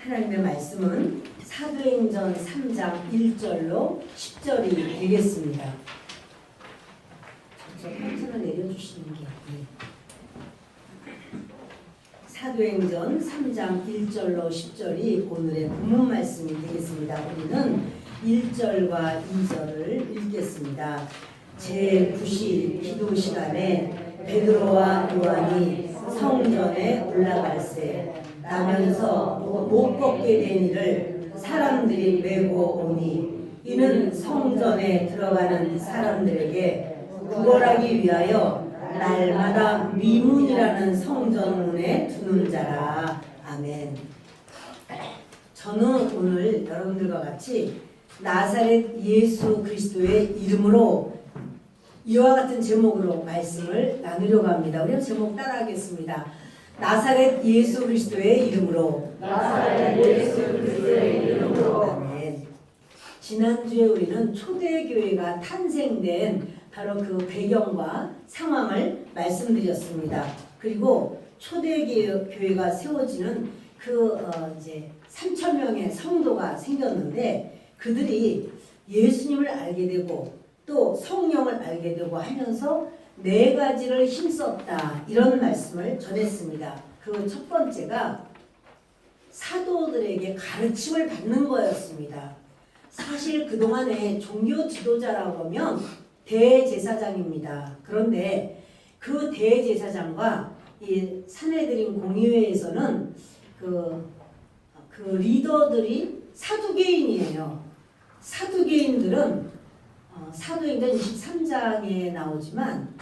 하나님의 말씀은 사도행전 3장 1절로 10절이 되겠습니다. 저 편지를 내려주시는 게 사도행전 3장 1절로 10절이 오늘의 본문 말씀이 되겠습니다. 우리는 1절과 2절을 읽겠습니다. 제9시 기도 시간에 베드로와 요한이 성전에 올라갈새 나면서 못 걷게 된 이를 사람들이 메고 오니 이는 성전에 들어가는 사람들에게 구걸하기 위하여 날마다 미문이라는 성전문에 두는 자라. 아멘. 저는 오늘 여러분들과 같이 나사렛 예수 그리스도의 이름으로 이와 같은 제목으로 말씀을 나누려고 합니다. 우리 제목 따라하겠습니다. 나사렛 예수 그리스도의 이름으로. 나사렛 예수 그리스도의 이름으로. 아멘. 지난주에 우리는 초대교회가 탄생된 바로 그 배경과 상황을 말씀드렸습니다. 그리고 초대교회가 세워지는 이제 3,000명의 성도가 생겼는데 그들이 예수님을 알게 되고 또 성령을 알게 되고 하면서 4가지를 힘썼다, 이런 말씀을 전했습니다. 그 첫 번째가 사도들에게 가르침을 받는 거였습니다. 사실 그동안에 종교 지도자라고 하면 대제사장입니다. 그런데 그 대제사장과 이 산헤드린 공의회에서는 그 리더들이 사두개인이에요. 사두개인들은 사도행전 23장에 나오지만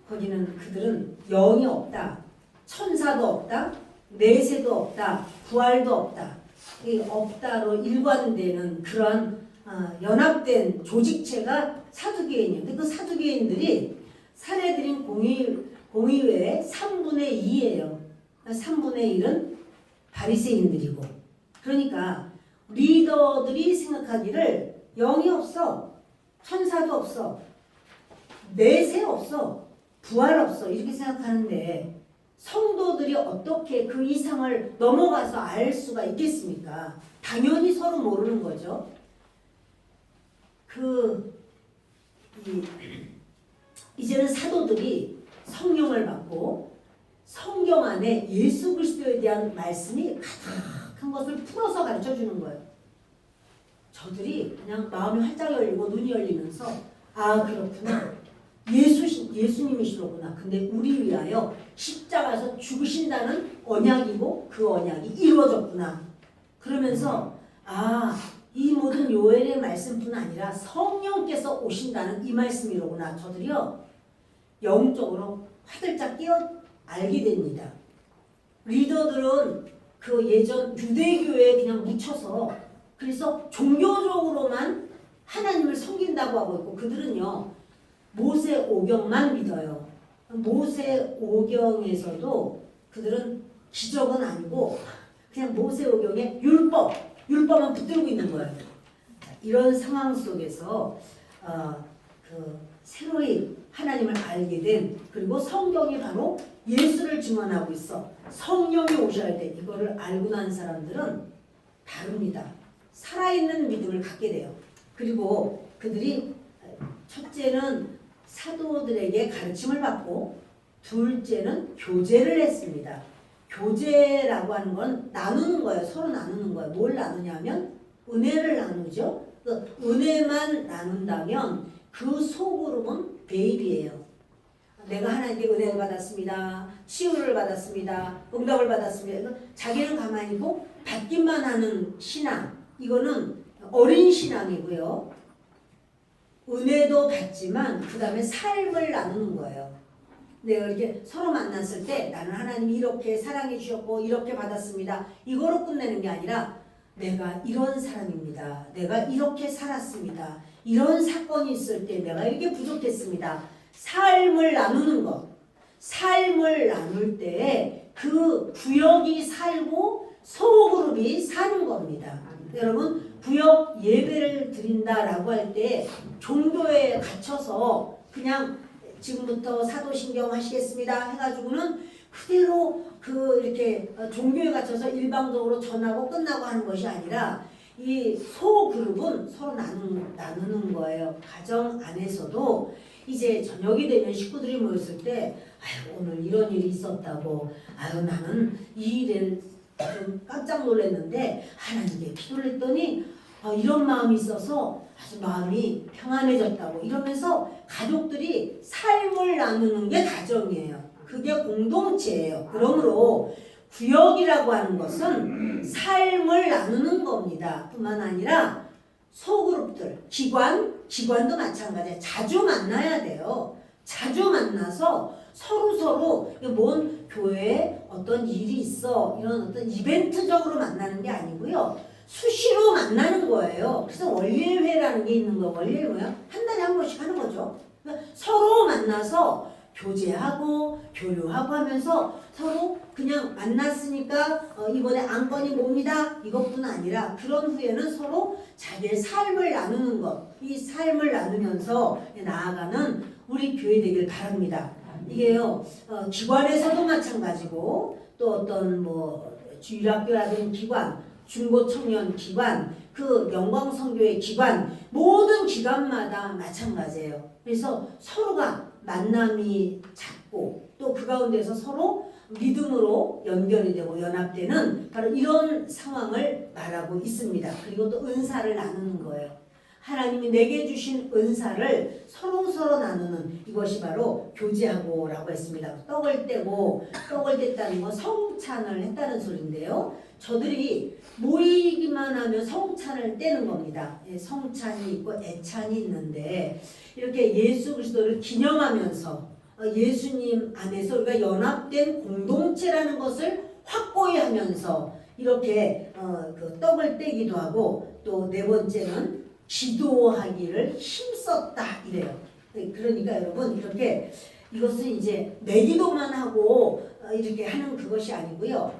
거기는 그들은 영이 없다, 천사도 없다, 내세도 없다, 부활도 없다, 이 없다로 일관되는 그런 연합된 조직체가 사두개인이에요. 근데 그 사두개인들이 산헤드린 공의회의 3분의 2예요. 3분의 1은 바리새인들이고, 그러니까 리더들이 생각하기를 영이 없어, 천사도 없어, 내세 없어, 부활 없어, 이렇게 생각하는데 성도들이 어떻게 그 이상을 넘어가서 알 수가 있겠습니까? 당연히 서로 모르는 거죠. 이제는 사도들이 성령을 받고 성경 안에 예수 그리스도에 대한 말씀이 가득한 것을 풀어서 가르쳐 주는 거예요. 저들이 그냥 마음이 활짝 열리고 눈이 열리면서 아, 그렇구나, 예수님이시로구나. 근데 우리 위하여 십자가에서 죽으신다는 언약이고 그 언약이 이루어졌구나. 그러면서 이 모든 요엘의 말씀뿐 아니라 성령께서 오신다는 이 말씀이로구나. 저들이요 영적으로 화들짝 깨어 알게 됩니다. 리더들은 그 예전 유대교회에 그냥 묻혀서 그래서 종교적으로만 하나님을 섬긴다고 하고 있고, 그들은요 모세 오경만 믿어요. 모세 오경에서도 그들은 기적은 아니고 그냥 모세 오경의 율법만 붙들고 있는 거예요. 이런 상황 속에서 새로이 하나님을 알게 된, 그리고 성경이 바로 예수를 증언하고 있어, 성령이 오셔야 돼, 이거를 알고 난 사람들은 다릅니다. 살아있는 믿음을 갖게 돼요. 그리고 그들이 첫째는 사도들에게 가르침을 받고 둘째는 교제를 했습니다. 교제라고 하는 건 나누는 거예요. 서로 나누는 거예요. 뭘 나누냐면 은혜를 나누죠. 은혜만 나눈다면 그 소그룹은 베이비예요. 내가 하나님께 은혜를 받았습니다, 치유를 받았습니다, 응답을 받았습니다. 자기는 가만히 있고 받기만 하는 신앙, 이거는 어린 신앙이고요. 은혜도 받지만 그 다음에 삶을 나누는 거예요. 내가 이렇게 서로 만났을 때 나는 하나님이 이렇게 사랑해 주셨고 이렇게 받았습니다, 이거로 끝내는 게 아니라 내가 이런 사람입니다, 내가 이렇게 살았습니다, 이런 사건이 있을 때 내가 이렇게 부족했습니다. 삶을 나누는 것. 삶을 나눌 때 그 구역이 살고 소그룹이 사는 겁니다. 여러분, 구역 예배를 드린다라고 할 때 종교에 갇혀서 그냥 지금부터 사도신경 하시겠습니다 해가지고는 그대로 이렇게 종교에 갇혀서 일방적으로 전하고 끝나고 하는 것이 아니라 이 소그룹은 서로 나누는 거예요. 가정 안에서도 이제 저녁이 되면 식구들이 모였을 때 아유 오늘 이런 일이 있었다고 아유 나는 이 일에 좀 깜짝 놀랐는데 하나님께 기도를 했더니 이런 마음이 있어서 아주 마음이 평안해졌다고 이러면서 가족들이 삶을 나누는 게 가정이에요. 그게 공동체예요. 그러므로 구역이라고 하는 것은 삶을 나누는 겁니다. 뿐만 아니라 소그룹들, 기관도 마찬가지예요. 자주 만나야 돼요. 자주 만나서 서로 뭔 교회에 어떤 일이 있어 이런 어떤 이벤트적으로 만나는 게 아니고요. 수시로 만나는 거예요. 그래서 월일회라는 게 있는 거예요. 월일회 뭐야? 한 달에 한 번씩 하는 거죠. 그러니까 서로 만나서 교제하고 교류하고 하면서 서로 그냥 만났으니까 이번에 안건이 뭡니다. 이것뿐 아니라 그런 후에는 서로 자기의 삶을 나누는 것. 이 삶을 나누면서 나아가는 우리 교회 되길 바랍니다. 이게요. 기관에서도 마찬가지고 또 어떤 주일학교라든지 기관, 중고청년 기관, 그 영광성교회 기관 모든 기관마다 마찬가지예요. 그래서 서로가 만남이 잦고 또 그 가운데서 서로 믿음으로 연결이 되고 연합되는 바로 이런 상황을 말하고 있습니다. 그리고 또 은사를 나누는 거예요. 하나님이 내게 주신 은사를 서로 나누는 이것이 바로 교제하고라고 했습니다. 떡을 뗐다는 건 성찬을 했다는 소리인데요. 저들이 모이기만 하면 성찬을 떼는 겁니다. 성찬이 있고 애찬이 있는데 이렇게 예수 그리스도를 기념하면서 예수님 안에서 우리가 연합된 공동체라는 것을 확고히 하면서 이렇게 그 떡을 떼기도 하고 또 네 번째는 기도하기를 힘썼다 이래요. 그러니까 여러분 이렇게 이것은 이제 내기도만 하고 이렇게 하는 그것이 아니고요.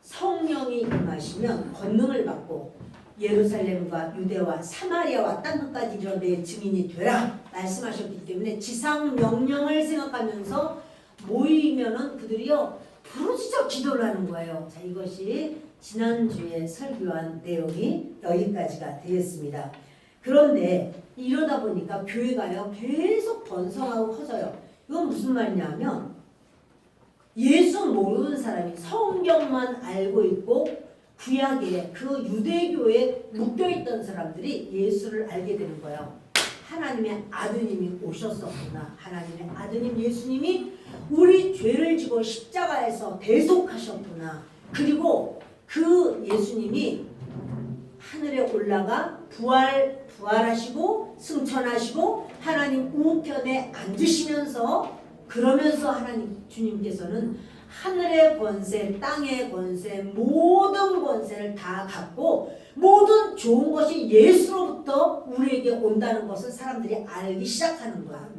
성령이 임하시면 권능을 받고 예루살렘과 유대와 사마리아와 땅끝까지 이런 내 증인이 되라 말씀하셨기 때문에 지상 명령을 생각하면서 모이면은 그들이요 부르짖어 기도를 하는 거예요. 자, 이것이 지난주에 설교한 내용이 여기까지가 되겠습니다. 그런데 이러다 보니까 교회가요 계속 번성하고 커져요. 이건 무슨 말이냐면 예수 모르는 사람이 성경만 알고 있고 구약에 그 유대교에 묶여있던 사람들이 예수를 알게 되는 거예요. 하나님의 아드님이 오셨었구나. 하나님의 아드님 예수님이 우리 죄를 지고 십자가에서 대속하셨구나. 그리고 그 예수님이 하늘에 올라가 부활하시고 승천하시고 하나님 우편에 앉으시면서 그러면서 하나님 주님께서는 하늘의 권세, 땅의 권세, 모든 권세를 다 갖고 모든 좋은 것이 예수로부터 우리에게 온다는 것을 사람들이 알기 시작하는 거야.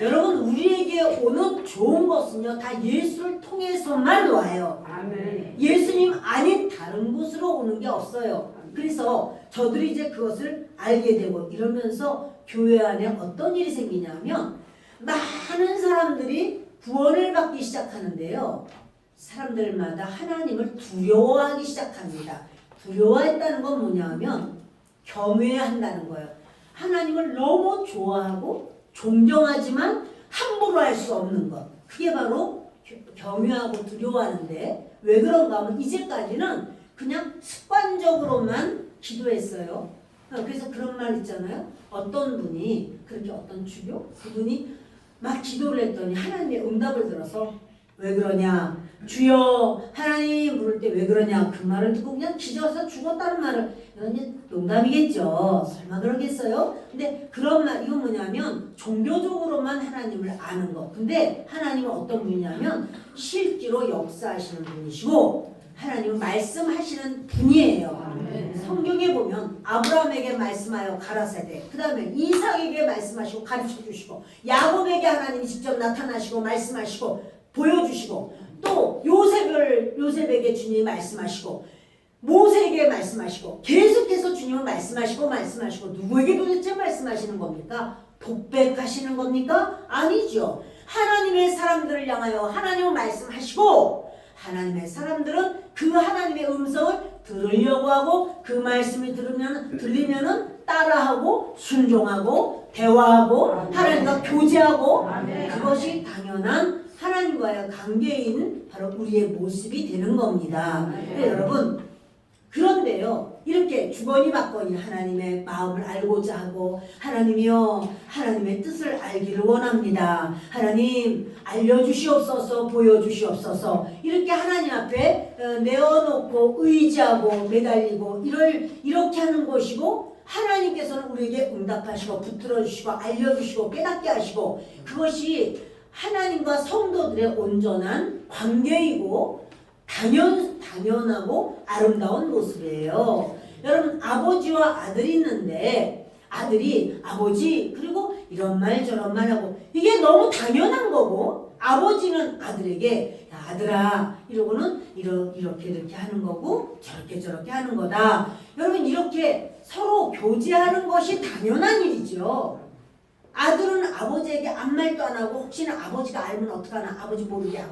여러분 우리에게 오는 좋은 것은요 다 예수를 통해서만 와요. 아멘. 예수님 아닌 다른 곳으로 오는 게 없어요. 그래서 저들이 이제 그것을 알게 되고 이러면서 교회 안에 어떤 일이 생기냐면 많은 사람들이 구원을 받기 시작하는데요. 사람들마다 하나님을 두려워하기 시작합니다. 두려워했다는 건 뭐냐면 겸해한다는 거예요. 하나님을 너무 좋아하고 존경하지만 함부로 할 수 없는 것. 그게 바로 겸해하고 두려워하는데 왜 그런가 하면 이제까지는 그냥 습관적으로만 기도했어요. 그래서 그런 말 있잖아요. 어떤 분이 그렇게 어떤 주교? 그분이 막 기도를 했더니 하나님의 응답을 들어서 왜 그러냐 주여 하나님 부를 때 왜 그러냐 그 말을 듣고 그냥 기절해서 죽었다는 말을 이건 농담이겠죠. 설마 그러겠어요? 근데 그런 말 이건 뭐냐면 종교적으로만 하나님을 아는 것. 근데 하나님은 어떤 분이냐면 실제로 역사하시는 분이시고 하나님은 말씀하시는 분이에요. 성경에 보면 아브라함에게 말씀하여 가라사대 그 다음에 이삭에게 말씀하시고 가르쳐주시고 야곱에게 하나님이 직접 나타나시고 말씀하시고 보여주시고 또 요셉에게 주님이 말씀하시고 모세에게 말씀하시고 계속해서 주님은 말씀하시고 누구에게 도대체 말씀하시는 겁니까? 독백하시는 겁니까? 아니죠. 하나님의 사람들을 향하여 하나님은 말씀하시고 하나님의 사람들은 그 하나님의 음성을 들으려고 하고 그 말씀이 들리면은 따라하고 순종하고 대화하고 하나님과 교제하고 그것이 당연한 하나님과의 관계인 바로 우리의 모습이 되는 겁니다. 네, 여러분 그런데요 이렇게 주거니 받거니 하나님의 마음을 알고자 하고 하나님이여 하나님의 뜻을 알기를 원합니다. 하나님 알려주시옵소서 보여주시옵소서 이렇게 하나님 앞에 내어놓고 의지하고 매달리고 이렇게 하는 것이고 하나님께서는 우리에게 응답하시고 붙들어주시고 알려주시고 깨닫게 하시고 그것이 하나님과 성도들의 온전한 관계이고 당연하고 아름다운 모습이에요. 여러분 아버지와 아들이 있는데 아들이 아버지 그리고 이런 말 저런 말 하고 이게 너무 당연한 거고 아버지는 아들에게 야, 아들아 이러고는 이렇게 하는 거고 저렇게 하는 거다. 여러분 이렇게 서로 교제하는 것이 당연한 일이죠. 아들은 아버지에게 아무 말도 안 하고 혹시나 아버지가 알면 어떡하나 아버지 모르게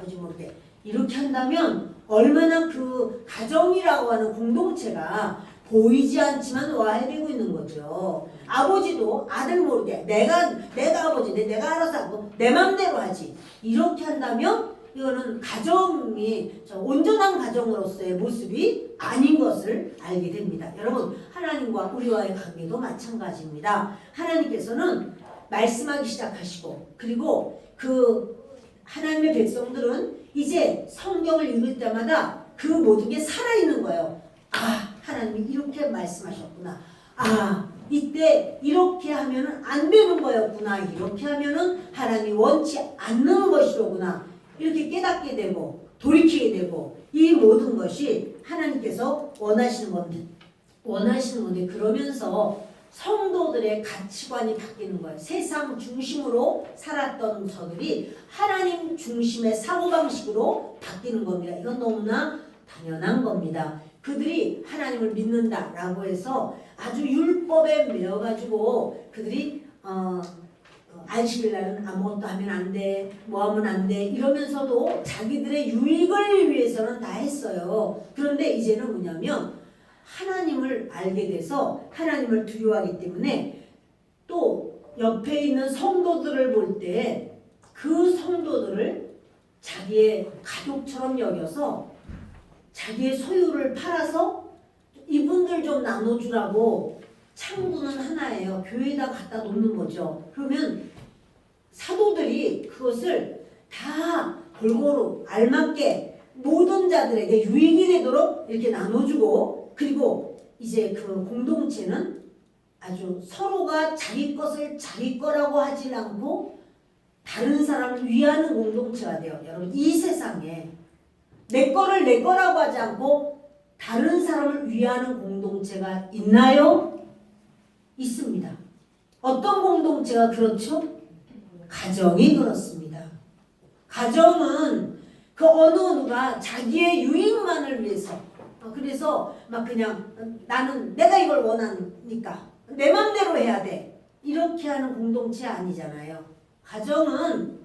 이렇게 한다면 얼마나 그 가정이라고 하는 공동체가 보이지 않지만 와해되고 있는 거죠. 아버지도 아들 모르게 내가 아버지인데 내가 알아서 하고 내 맘대로 하지 이렇게 한다면 이거는 가정이 온전한 가정으로서의 모습이 아닌 것을 알게 됩니다. 여러분 하나님과 우리와의 관계도 마찬가지입니다. 하나님께서는 말씀하기 시작하시고 그리고 그 하나님의 백성들은 이제 성경을 읽을 때마다 그 모든 게 살아있는 거예요. 아 하나님이 이렇게 말씀하셨구나. 아 이때 이렇게 하면은 안 되는 거였구나. 이렇게 하면은 하나님이 원치 않는 것이로구나. 이렇게 깨닫게 되고 돌이키게 되고 이 모든 것이 하나님께서 원하시는 건데 그러면서 성도들의 가치관이 바뀌는 거예요. 세상 중심으로 살았던 저들이 하나님 중심의 사고방식으로 바뀌는 겁니다. 이건 너무나 당연한 겁니다. 그들이 하나님을 믿는다라고 해서 아주 율법에 매여가지고 그들이 안식일날은 아무것도 하면 안 돼, 뭐 하면 안 돼 이러면서도 자기들의 유익을 위해서는 다 했어요. 그런데 이제는 뭐냐면 하나님을 알게 돼서 하나님을 두려워하기 때문에 또 옆에 있는 성도들을 볼 때 그 성도들을 자기의 가족처럼 여겨서 자기의 소유를 팔아서 이분들 좀 나눠주라고 창구는 하나예요. 교회에다 갖다 놓는 거죠. 그러면 사도들이 그것을 다 골고루 알맞게 모든 자들에게 유익이 되도록 이렇게 나눠주고 그리고 이제 그 공동체는 아주 서로가 자기 것을 자기 거라고 하지 않고 다른 사람을 위하는 공동체가 돼요. 여러분 이 세상에 내 거를 내 거라고 하지 않고 다른 사람을 위하는 공동체가 있나요? 있습니다. 어떤 공동체가 그렇죠? 가정이 그렇습니다. 가정은 그 어느 누가 자기의 유익만을 위해서 그래서 막 그냥 나는 내가 이걸 원하니까 내 맘대로 해야 돼 이렇게 하는 공동체 아니잖아요. 가정은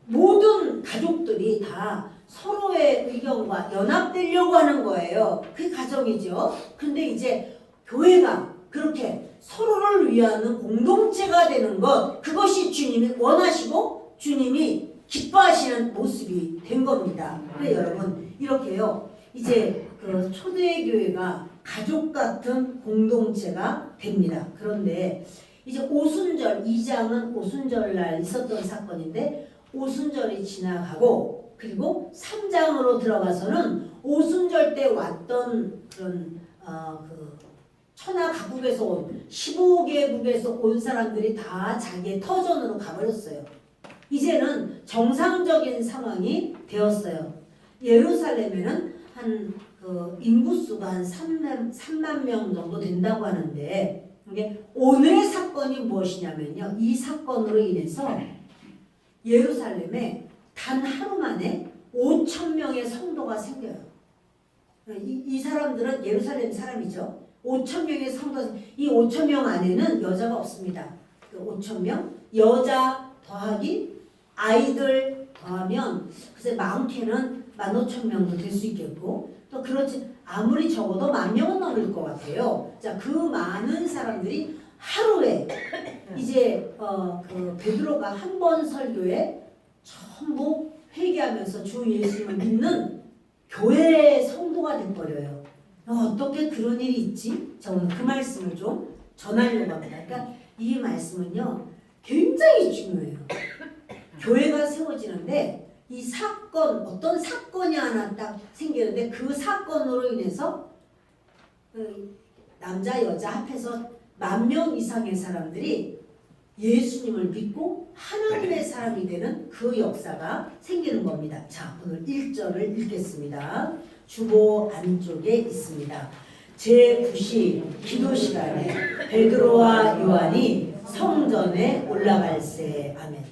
모든 가족들이 다 서로의 의견과 연합되려고 하는 거예요. 그게 가정이죠. 근데 이제 교회가 그렇게 서로를 위하는 공동체가 되는 것 그것이 주님이 원하시고 주님이 기뻐하시는 모습이 된 겁니다. 그래 여러분 이렇게요. 이제 그 초대교회가 가족 같은 공동체가 됩니다. 그런데 이제 오순절 2장은 오순절날 있었던 사건인데 오순절이 지나가고 그리고 3장으로 들어가서는 오순절 때 왔던 그런 그 천하 각국에서 온 15개국에서 온 사람들이 다 자기의 터전으로 가버렸어요. 이제는 정상적인 상황이 되었어요. 예루살렘에는 한 그 인구수가 한 3만 명 정도 된다고 하는데 이게 오늘의 사건이 무엇이냐면요. 이 사건으로 인해서 예루살렘에 단 하루 만에 5천 명의 성도가 생겨요. 이 사람들은 예루살렘 사람이죠. 5천 명의 성도, 이 5천 명 안에는 여자가 없습니다. 그 5천 명 여자 더하기 아이들 더하면 글쎄 많게는 15,000명도 될 수 있겠고 또 그렇지 아무리 적어도 10,000명은 넘을 것 같아요. 자, 그 많은 사람들이 하루에 이제 그 베드로가 한 번 설교에 전부 회개하면서 주 예수님을 믿는 교회 성도가 돼버려요. 어떻게 그런 일이 있지? 자, 오늘 그 말씀을 좀 전하려고 합니다. 그러니까 이 말씀은요 굉장히 중요해요. 교회가 세워지는데 이 사건, 어떤 사건이 하나 딱 생기는데 그 사건으로 인해서 남자 여자 합해서 10,000명 이상의 사람들이 예수님을 믿고 하나님의 사람이 되는 그 역사가 생기는 겁니다. 자, 오늘 1절을 읽겠습니다. 주보 안쪽에 있습니다. 제9시 기도 시간에 베드로와 요한이 성전에 올라갈세. 아멘.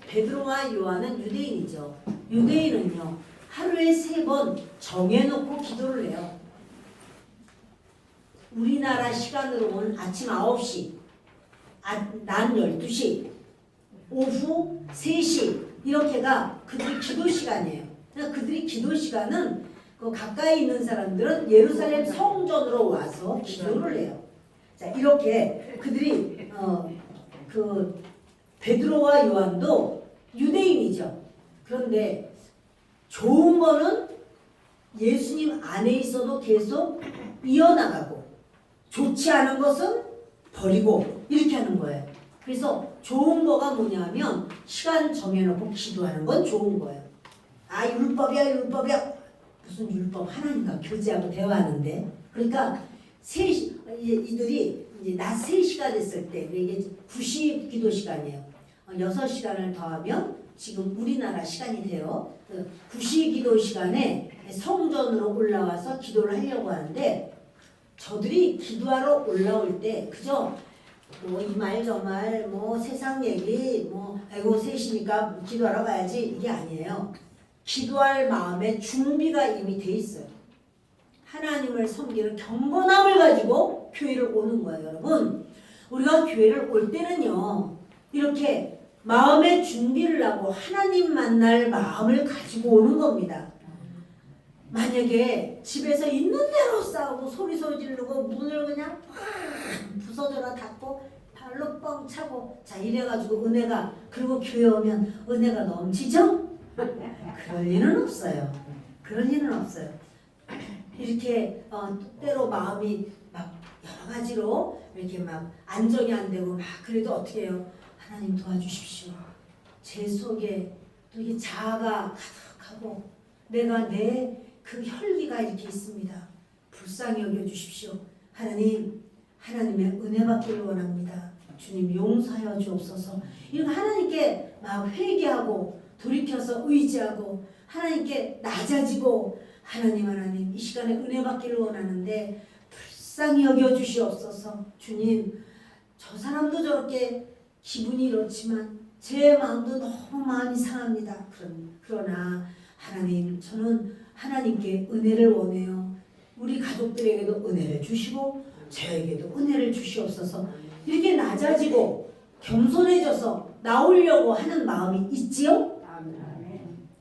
베드로와 요한은 유대인이죠. 유대인은요 하루에 3번 정해놓고 기도를 해요. 우리나라 시간으로는 아침 9시, 낮 12시, 오후 3시 이렇게가 그들의 기도 시간이에요. 그러니까 그들이 기도 시간은 그 가까이 있는 사람들은 예루살렘 성전으로 와서 기도를 해요. 자, 이렇게 그들이 그 베드로와 요한도 유대인이죠. 그런데 좋은 거는 예수님 안에 있어도 계속 이어나가고 좋지 않은 것은 버리고 이렇게 하는 거예요. 그래서 좋은 거가 뭐냐면 시간 정해놓고 기도하는 건 좋은 거예요. 아, 율법이야 율법이야. 무슨 율법? 하나님과 교제하고 대화하는데. 그러니까 이들이 이제 낮 3시가 됐을 때 이게 9시 기도 시간이에요. 6시간을 더하면 지금 우리나라 시간이 돼요. 9시 기도 시간에 성전으로 올라와서 기도를 하려고 하는데 저들이 기도하러 올라올 때 그저 뭐 이 말 저 말 뭐 세상 얘기 뭐 아이고 3시니까 기도하러 가야지 이게 아니에요. 기도할 마음의 준비가 이미 돼 있어요. 하나님을 섬기는 경건함을 가지고 교회를 오는 거예요. 여러분 우리가 교회를 올 때는요 이렇게 마음의 준비를 하고 하나님 만날 마음을 가지고 오는 겁니다. 만약에 집에서 있는 대로 싸우고 소리 지르고 문을 그냥 부서져라 닫고 발로 뻥 차고 자 이래가지고 은혜가 그리고 교회 오면 은혜가 넘치죠? 그럴 리는 없어요. 그럴 리는 없어요. 이렇게 때로 마음이 막 여러 가지로 이렇게 막 안정이 안 되고 막 그래도 어떻게 해요? 하나님 도와주십시오. 제 속에 또 이게 자아가 가득하고 내가 내 그 혈기가 이렇게 있습니다. 불쌍히 여겨주십시오. 하나님의 은혜 받기를 원합니다. 주님 용서하여 주옵소서. 이렇게 하나님께 막 회개하고 돌이켜서 의지하고 하나님께 낮아지고 하나님 이 시간에 은혜 받기를 원하는데 불쌍히 여겨주시옵소서. 주님 저 사람도 저렇게 기분이 이렇지만 제 마음도 너무 마음이 상합니다. 그러나 하나님 저는 하나님께 은혜를 원해요. 우리 가족들에게도 은혜를 주시고 저에게도 은혜를 주시옵소서. 이렇게 낮아지고 겸손해져서 나오려고 하는 마음이 있지요?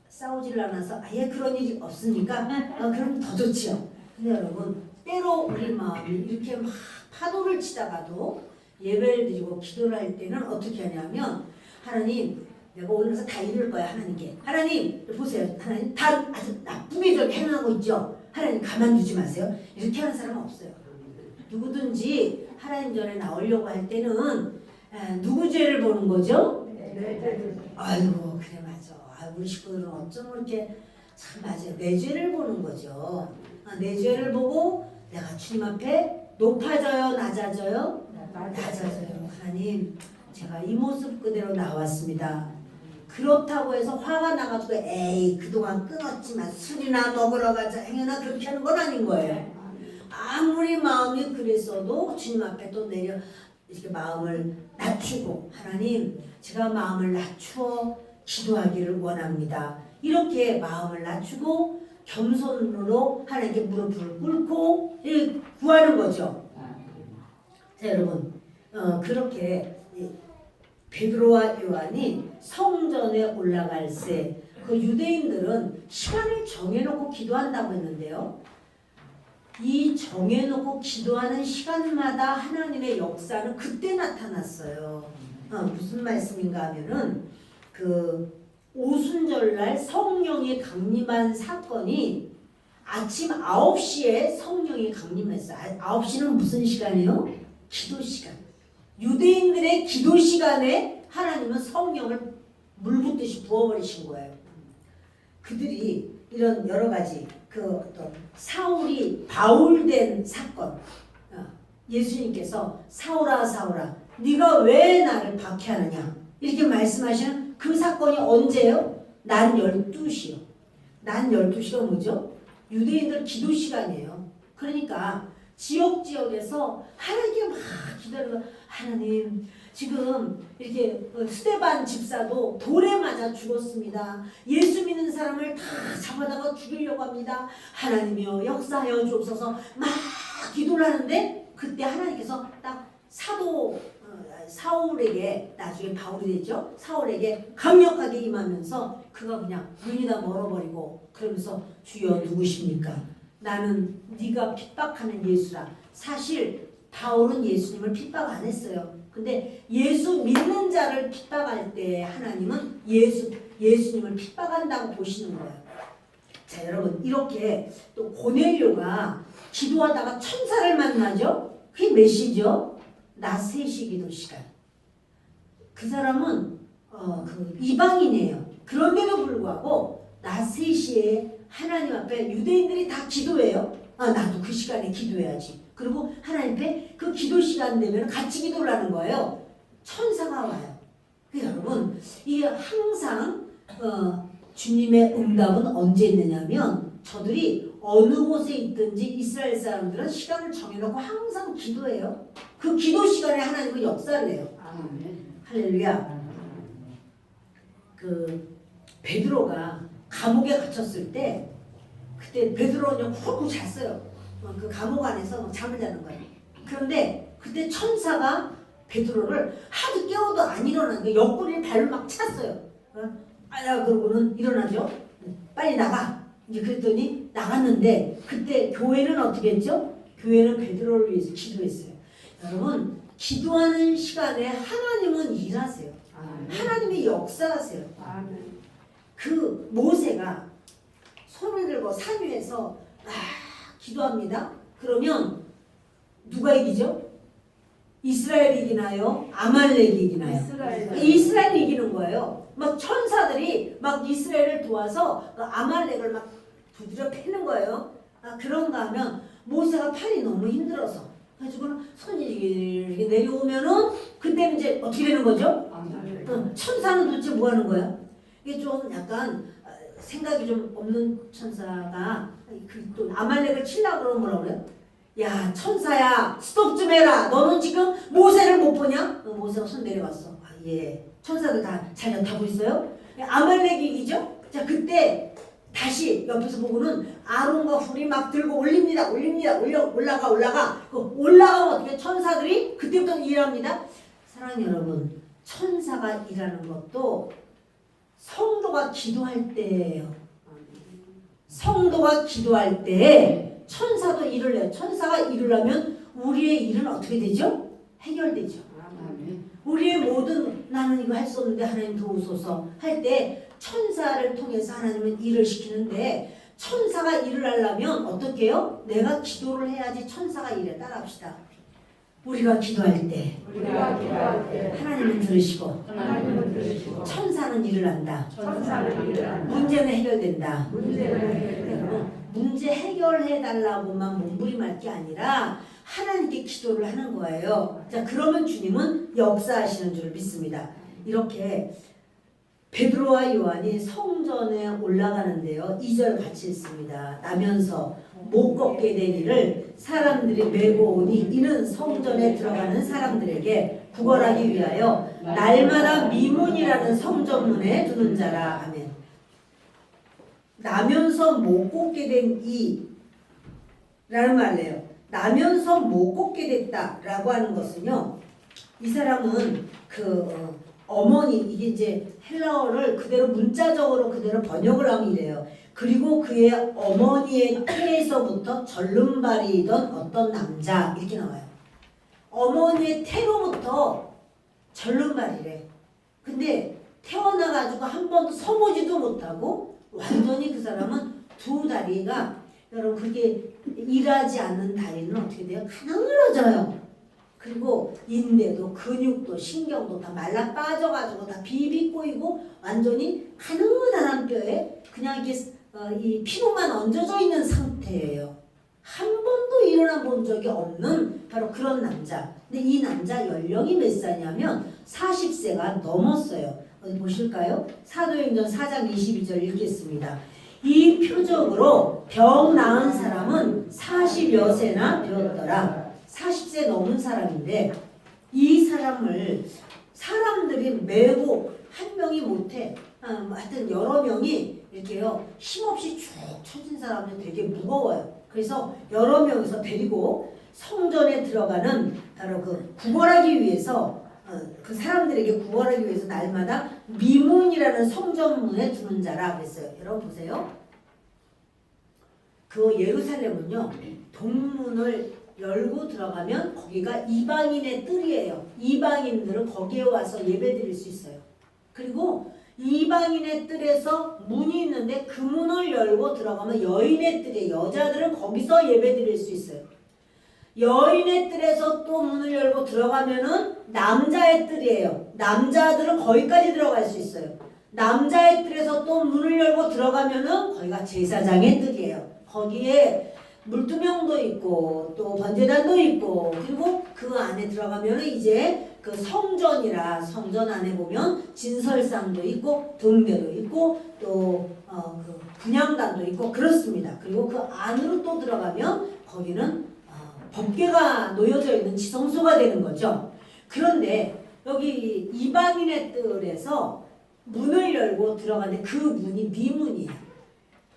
싸우지를 않아서 아예 그런 일이 없으니까 그럼 더 좋지요. 근데 여러분 때로 우리 마음이 이렇게 막 파도를 치다가도 예배를 드리고 기도를 할 때는 어떻게 하냐면 하나님 내가 오늘 가서 다 이룰 거야 하나님께. 하나님 보세요. 하나님 다 아주 나쁘게 저렇게 행하고 있죠. 하나님 가만두지 마세요. 이렇게 하는 사람은 없어요. 누구든지 하나님 전에 나오려고 할 때는 누구 죄를 보는 거죠? 아이고 그래 맞아. 우리 식구들은 어쩜 이렇게 참 맞아요. 내 죄를 보는 거죠. 내 죄를 보고 내가 주님 앞에 높아져요 낮아져요? 낮아져요. 하나님 제가 이 모습 그대로 나왔습니다. 그렇다고 해서 화가 나가지고 에이 그동안 끊었지만 술이나 먹으러 가자 행여나 그렇게 하는 건 아닌 거예요. 아무리 마음이 그랬어도 주님 앞에 또 내려 이렇게 마음을 낮추고 하나님 제가 마음을 낮추어 기도하기를 원합니다. 이렇게 마음을 낮추고 겸손으로 하나님께 무릎을 꿇고 구하는 거죠. 자 여러분 그렇게 베드로와 요한이 성전에 올라갈 때 그 유대인들은 시간을 정해놓고 기도한다고 했는데요. 이 정해놓고 기도하는 시간마다 하나님의 역사는 그때 나타났어요. 무슨 말씀인가 하면은 그 오순절날 성령이 강림한 사건이 아침 9시에 성령이 강림했어요. 9시는 무슨 시간이요? 기도 시간. 유대인들의 기도 시간에 하나님은 성령을 물 붓듯이 부어버리신 거예요. 그들이 이런 여러 가지 그 어떤 사울이 바울된 사건, 예수님께서 사울아 사울아 네가 왜 나를 박해하느냐 이렇게 말씀하시는 그 사건이 언제요? 난 12시요. 난 12시가 뭐죠? 유대인들 기도 시간이에요. 그러니까 지역에서 하나님께 막 기도하는 하나님 지금 이렇게 스데반 집사도 돌에 맞아 죽었습니다. 예수 믿는 사람을 다 잡아다가 죽이려고 합니다. 하나님이여 역사하여 주옵소서 막 기도를 하는데 그때 하나님께서 딱 사도 사울에게 나중에 바울이 되죠. 사울에게 강력하게 임하면서 그가 그냥 눈이 다 멀어버리고 그러면서 주여 누구십니까? 나는 네가 핍박하는 예수라. 사실 바울은 예수님을 핍박 안 했어요. 근데 예수 믿는 자를 핍박할 때 하나님은 예수님을 핍박한다고 보시는 거예요. 자 여러분 이렇게 또 고넬료가 기도하다가 천사를 만나죠. 그게 몇 시죠? 낮 3시 기도 시간. 그 사람은 그 이방인이에요. 그런데도 불구하고 낮 3시에 하나님 앞에 유대인들이 다 기도해요. 나도 그 시간에 기도해야지. 그리고 하나님 앞에 그 기도 시간 되면 같이 기도를 하는 거예요. 천사가 와요. 여러분 이게 항상 주님의 응답은 언제 있느냐면 저들이 어느 곳에 있든지 이스라엘 사람들은 시간을 정해놓고 항상 기도해요. 그 기도 시간에 하나님은 역사를 해요. 할렐루야. 그 베드로가 감옥에 갇혔을 때 그때 베드로는 그냥 푹 잤어요. 그 감옥 안에서 잠을 자는 거예요. 그런데 그때 천사가 베드로를 하도 깨워도 안 일어나니까 옆구리를 발로 막 찼어요. 아야 그러고는 일어나죠. 빨리 나가. 이제 그랬더니 나갔는데 그때 교회는 어떻게 했죠? 교회는 베드로를 위해서 기도했어요. 여러분 기도하는 시간에 하나님은 일하세요. 하나님이 역사하세요. 그 모세가 손을 들고 산 위에서 기도합니다. 그러면 누가 이기죠? 이스라엘이 이기나요? 아말렉이 이기나요? 이스라엘이 이기는 거예요. 막 천사들이 막 이스라엘을 도와서 아말렉을 막 두드려 패는 거예요. 그런가 하면 모세가 팔이 너무 힘들어서 가지고는 손이 이렇게 내려오면은 그때는 이제 어떻게 되는 거죠? 천사는 도대체 뭐 하는 거야? 이게 좀 약간 생각이 좀 없는 천사가 또 아말렉을 치려고 그러면 뭐라고 그래요? 야 천사야 스톱 좀 해라. 너는 지금 모세를 못 보냐? 모세가 손 내려왔어. 예. 천사들 다 잘 타고 있어요. 아말렉이 이기죠? 자 그때 다시 옆에서 보고는 아론과 훌이 막 들고 올라가. 올라가면 어떻게 천사들이 그때부터 일합니다. 사랑하는 여러분 천사가 일하는 것도 성도가 기도할 때예요. 성도가 기도할 때 천사도 일을 해요. 천사가 일을 하면 우리의 일은 어떻게 되죠? 해결되죠. 우리의 모든 나는 이거 할 수 없는데 하나님 도우소서 할 때 천사를 통해서 하나님은 일을 시키는데 천사가 일을 하려면 어떻게 해요? 내가 기도를 해야지 천사가 일해. 따라합시다. 우리가 기도할 때 하나님은 들으시고 천사는 일을 한다. 문제는 해결된다. 문제 해결해달라고만 몸부림할 게 아니라 하나님께 기도를 하는 거예요. 자 그러면 주님은 역사하시는 줄 믿습니다. 이렇게 베드로와 요한이 성전에 올라가는데요. 2절 같이 읽습니다. 나면서 못 걷게 된 이를 사람들이 메고 오니 이는 성전에 들어가는 사람들에게 구걸하기 위하여 날마다 미문이라는 성전문에 두는 자라. 아멘. 나면서 못 걷게 된 이라는 말이에요. 나면서 못 걷게 됐다라고 하는 것은요. 이 사람은 어머니 이게 이제 헬라어를 그대로 문자적으로 그대로 번역을 하면 이래요. 그리고 그의 어머니의 태에서부터 절름발이던 어떤 남자 이렇게 나와요. 어머니의 태로부터 절름발이래. 근데 태어나가지고 한 번도 서보지도 못하고 완전히 그 사람은 두 다리가 여러분 그게 일하지 않는 다리는 어떻게 돼요? 가늘어져요. 그리고 인대도 근육도 신경도 다 말라 빠져가지고 다 비비꼬이고 완전히 가느다란 뼈에 그냥 이게 이 피부만 얹어져 있는 상태예요. 한 번도 일어나 본 적이 없는 바로 그런 남자. 근데 이 남자 연령이 몇 살이냐면 40세가 넘었어요. 어디 보실까요? 사도행전 4장 22절 읽겠습니다. 이 표적으로 병 나은 사람은 40여 세나 되었더라. 40세 넘은 사람인데 이 사람을 사람들이 매고 한 명이 못해. 하여튼 여러 명이 이렇게요 힘없이 쭉 쳐진 사람은 되게 무거워요. 그래서 여러 명이서 데리고 성전에 들어가는 바로 그 구걸하기 위해서 그 사람들에게 구걸하기 위해서 날마다 미문이라는 성전문에 두는 자라 그랬어요. 여러분 보세요. 그 예루살렘은요 동문을 열고 들어가면 거기가 이방인의 뜰이에요. 이방인들은 거기에 와서 예배드릴 수 있어요. 그리고 이방인의 뜰에서 문이 있는데 그 문을 열고 들어가면 여인의 뜰이에요. 여자들은 거기서 예배드릴 수 있어요. 여인의 뜰에서 또 문을 열고 들어가면은 남자의 뜰이에요. 남자들은 거기까지 들어갈 수 있어요. 남자의 뜰에서 또 문을 열고 들어가면은 거기가 제사장의 뜰이에요. 거기에 물두명도 있고 또 번제단도 있고 그리고 그 안에 들어가면은 이제 그 성전이라 성전 안에 보면 진설상도 있고 등대도 있고 또 그 분향단도 있고 그렇습니다. 그리고 그 안으로 또 들어가면 거기는 법궤가 놓여져 있는 지성소가 되는 거죠. 그런데 여기 이방인의 뜰에서 문을 열고 들어가는데 그 문이 미문이에요.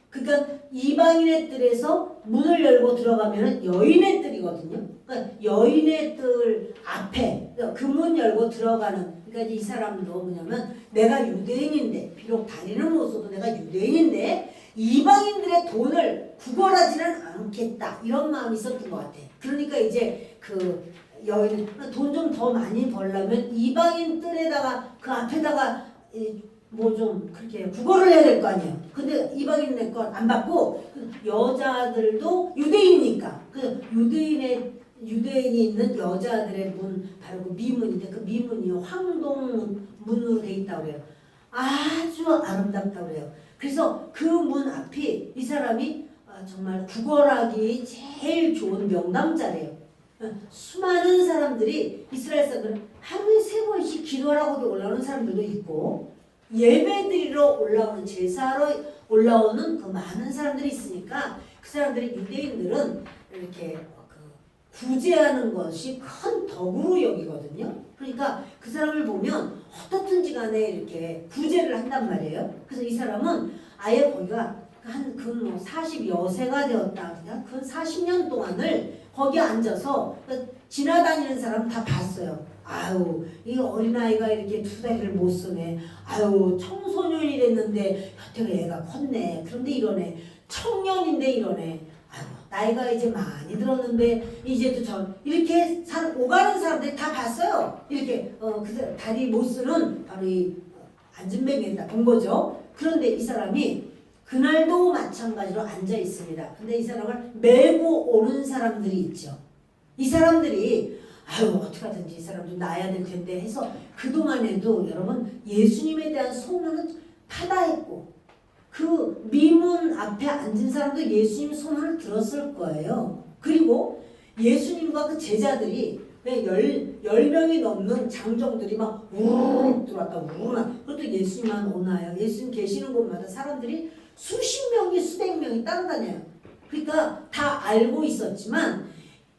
그러니까 이방인의 뜰에서 문을 열고 들어가면 여인의 뜰이거든요. 그러니까 여인의 뜰 앞에 그 문 열고 들어가는 그러니까 이 사람도 뭐냐면 내가 유대인인데 비록 다리는 못 써도 내가 유대인인데 이방인들의 돈을 구걸하지는 않겠다 이런 마음이 있었던 것 같아. 그러니까 이제 그 여인 돈 좀 더 많이 벌려면 이방인 뜰에다가 그 앞에다가 뭐 좀 그렇게 구걸을 해야 될 거 아니에요. 근데 이방인의 건 안 받고 여자들도 유대인이니까 그 유대인이 있는 여자들의 문 바로 그 미문인데 그 미문이 황동문으로 돼 있다고 그래요. 아주 아름답다고 그래요. 그래서 그 문 앞이 이 사람이 정말 구걸하기 제일 좋은 명당자래요. 수많은 사람들이 이스라엘 사람들은 하루에 3번씩 기도하라고도 올라오는 사람들도 있고 예배드리러 올라오는 제사로 올라오는 그 많은 사람들이 있으니까 그 사람들이 유대인들은 이렇게 구제하는 것이 큰 덕으로 여기거든요. 그러니까 그 사람을 보면 어떻든지 간에 이렇게 구제를 한단 말이에요. 그래서 이 사람은 아예 거기가 한 그 40여 세가 되었다. 그 40년 동안을 거기 앉아서 지나다니는 사람 다 봤어요. 아유 이 어린아이가 이렇게 2다리를 못 쓰네. 아유 청소년이 됐는데 여태가 얘가 컸네. 그런데 이러네. 청년인데 이러네. 아유 나이가 이제 많이 들었는데 이제도 이렇게 오가는 사람들이 다 봤어요. 이렇게 그 다리 못 쓰는 바로 이 안진뱅이를 본 거죠. 그런데 이 사람이 그날도 마찬가지로 앉아 있습니다. 근데 이 사람을 메고 오는 사람들이 있죠. 이 사람들이 아유 어떻게 하든지 이 사람 좀 나아야 될 텐데 해서 그동안에도 여러분 예수님에 대한 소문은 타다했고 그 미문 앞에 앉은 사람도 예수님 소문을 들었을 거예요. 그리고 예수님과 그 제자들이 10명이 넘는 장정들이 막 우르르 들어왔다 우르르 그것도 예수님만 오나요. 예수님 계시는 곳마다 사람들이 수십 명이 수백 명이 따라다녀요. 그러니까 다 알고 있었지만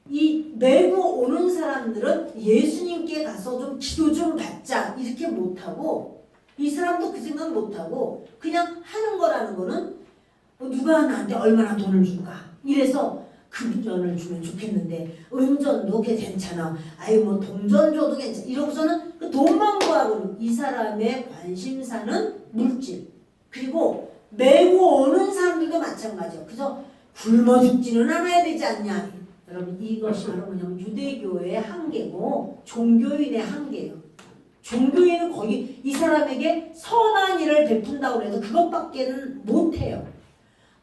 이 메고 오는 사람들은 예수님께 가서 좀 기도 좀 받자 이렇게 못하고 이 사람도 그 생각 못하고 그냥 하는 거라는 거는 누가 나한테 얼마나 돈을 줄까 이래서 금전을 주면 좋겠는데 은전도 괜찮아. 아유 뭐 동전 줘도 괜찮아. 이러고서는 그 돈만 구하고 이 사람의 관심사는 물질. 그리고 메고 오는 사람들도 마찬가지예요. 그래서 굶어 죽지는 않아야 되지 않냐. 여러분 이것이 바로 뭐냐면 유대교의 한계고 종교인의 한계예요. 종교인은 거기 이 사람에게 선한 일을 베푼다고 해서 그것밖에는 못해요.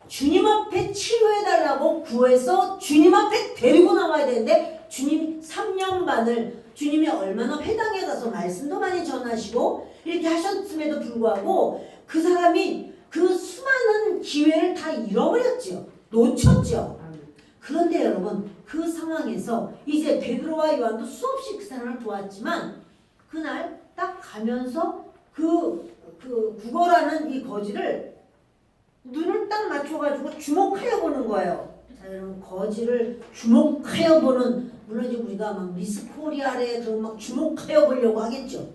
주님 앞에 치료해달라고 구해서 주님 앞에 데리고 나와야 되는데 주님이 3년 반을 주님이 얼마나 회당에 가서 말씀도 많이 전하시고 이렇게 하셨음에도 불구하고 그 사람이 그 수많은 기회를 다 잃어버렸죠. 놓쳤죠. 그런데 여러분 그 상황에서 이제 베드로와 요한도 수없이 그 사람을 도왔지만 그날 딱 가면서 그 구걸하는 이 거지를 눈을 딱 맞춰가지고 주목하여 보는 거예요. 자, 여러분 거지를 주목하여 보는 물론 이제 우리가 막 미스 코리아에 그런 막 주목하여 보려고 하겠죠.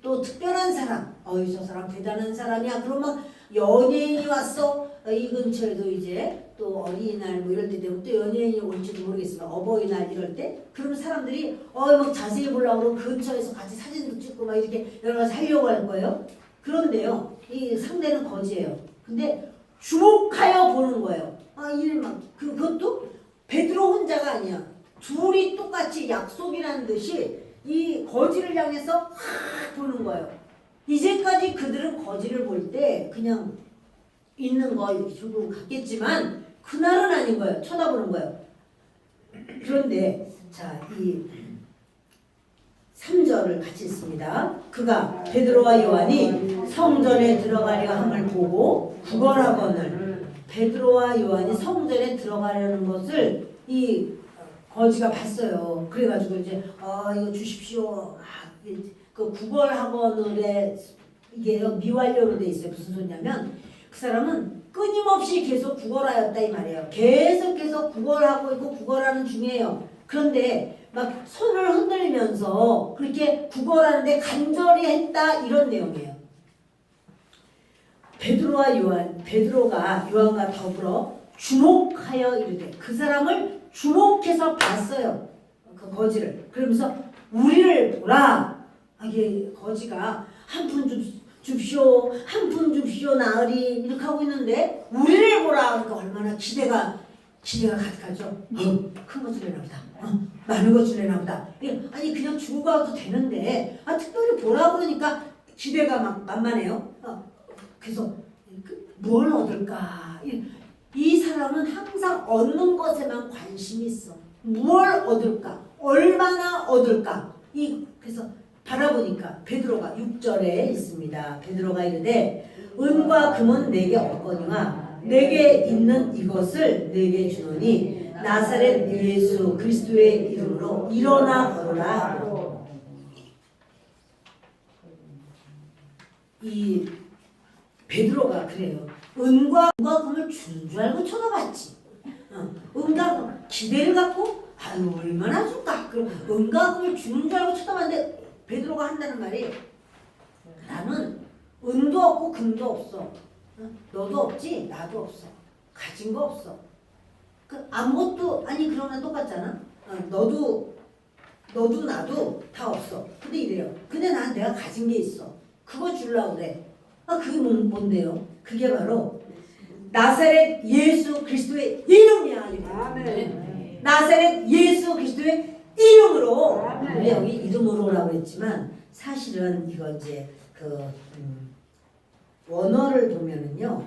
또 특별한 사람, 저 사람 대단한 사람이야. 그럼 막 연예인이 왔어. 이 근처에도 이제 또 어린이날 뭐 이럴 때 되면 또 연예인이 올지도 모르겠지만 어버이날 이럴 때 그럼 사람들이 막 자세히 보려고 그러고 근처에서 같이 사진도 찍고 막 이렇게 여러 가지 하려고 할 거예요. 그런데요, 이 상대는 거지예요. 근데 주목하여 보는 거예요. 그것도 베드로 혼자가 아니야. 둘이 똑같이 약속이라는 듯이 이 거지를 향해서 확 보는 거예요. 이제까지 그들은 거지를 볼 때 그냥 있는 거 이렇게 주고 갔겠지만 그날은 아닌 거예요. 쳐다보는 거예요. 그런데 자, 이 3절을 같이 읽습니다. 그가 베드로와 요한이 성전에 들어가려 함을 보고 구걸하거늘 베드로와 요한이 성전에 들어가려는 것을 이 거지가 봤어요. 그래가지고 이제 이거 주십시오. 그 구걸하거늘에 이게 미완료로 돼 있어요. 무슨 소리냐면 그 사람은 끊임없이 계속 구걸하였다 이 말이에요. 계속해서 구걸하고 있고 구걸하는 중이에요. 그런데 막 손을 흔들면서 그렇게 구걸하는데 간절히 했다 이런 내용이에요. 베드로가 요한과 더불어 주목하여 이르되 그 사람을 주목해서 봤어요. 그 거지를. 그러면서 우리를 보라. 이게 거지가 한 푼 줍시오. 한 푼 줍시오 나으리 이렇게 하고 있는데 우리를 보라. 그러니까 얼마나 기대가 가득하죠. 큰 거 주려나 보다. 많은 거 주려나 보다. 아니 그냥 주고 가도 되는데 특별히 보라 그러니까 기대가 막 만만해요. 그래서 뭘 얻을까? 이 사람은 항상 얻는 것에만 관심이 있어. 뭘 얻을까? 얼마나 얻을까? 그래서 바라보니까 베드로가 6절에 있습니다. 베드로가 이르되 은과 금은 내게 없거니와 내게 있는 이것을 내게 주노니 나사렛 예수 그리스도의 이름으로 일어나 걸어라. 이 베드로가 그래요. 은과 금을 주는 줄 알고 쳐다봤지. 은과 금 기대를 갖고 얼마나 줄까? 그럼 은과 금을 주는 줄 알고 쳐다봤는데 베드로가 한다는 말이 나는 은도 없고 금도 없어. 너도 없지? 나도 없어. 가진 거 없어. 아무것도 아니 그러면 똑같잖아. 너도 나도 다 없어. 근데 이래요. 근데 내가 가진 게 있어. 그거 주려고 그래. 그게 뭔데요? 그게 바로 나사렛 예수 그리스도의 이름이야. 아멘. 나사렛 예수 그리스도의 이름으로. 우리 여기 이름으로라고 했지만 사실은 이거 이제 원어를 보면은요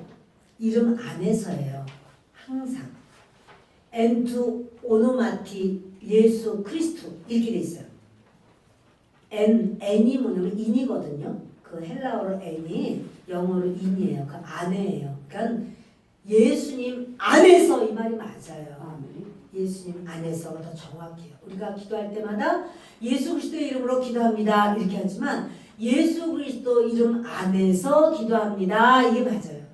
이름 안에서예요. 항상 엔투 오노마티 예수 그리스도 이렇게 돼 있어요. N이 뭐냐면 인이거든요. 그 헬라어로 N이 영어로 인이에요. 그 안에예요. 그러니까 예수님 안에서 이 말이 맞아요. 예수님 안에서 더 정확해요. 우리가 기도할 때마다 예수 그리스도의 이름으로 기도합니다 이렇게 하지만 예수 그리스도 이름 안에서 기도합니다 이게 맞아요.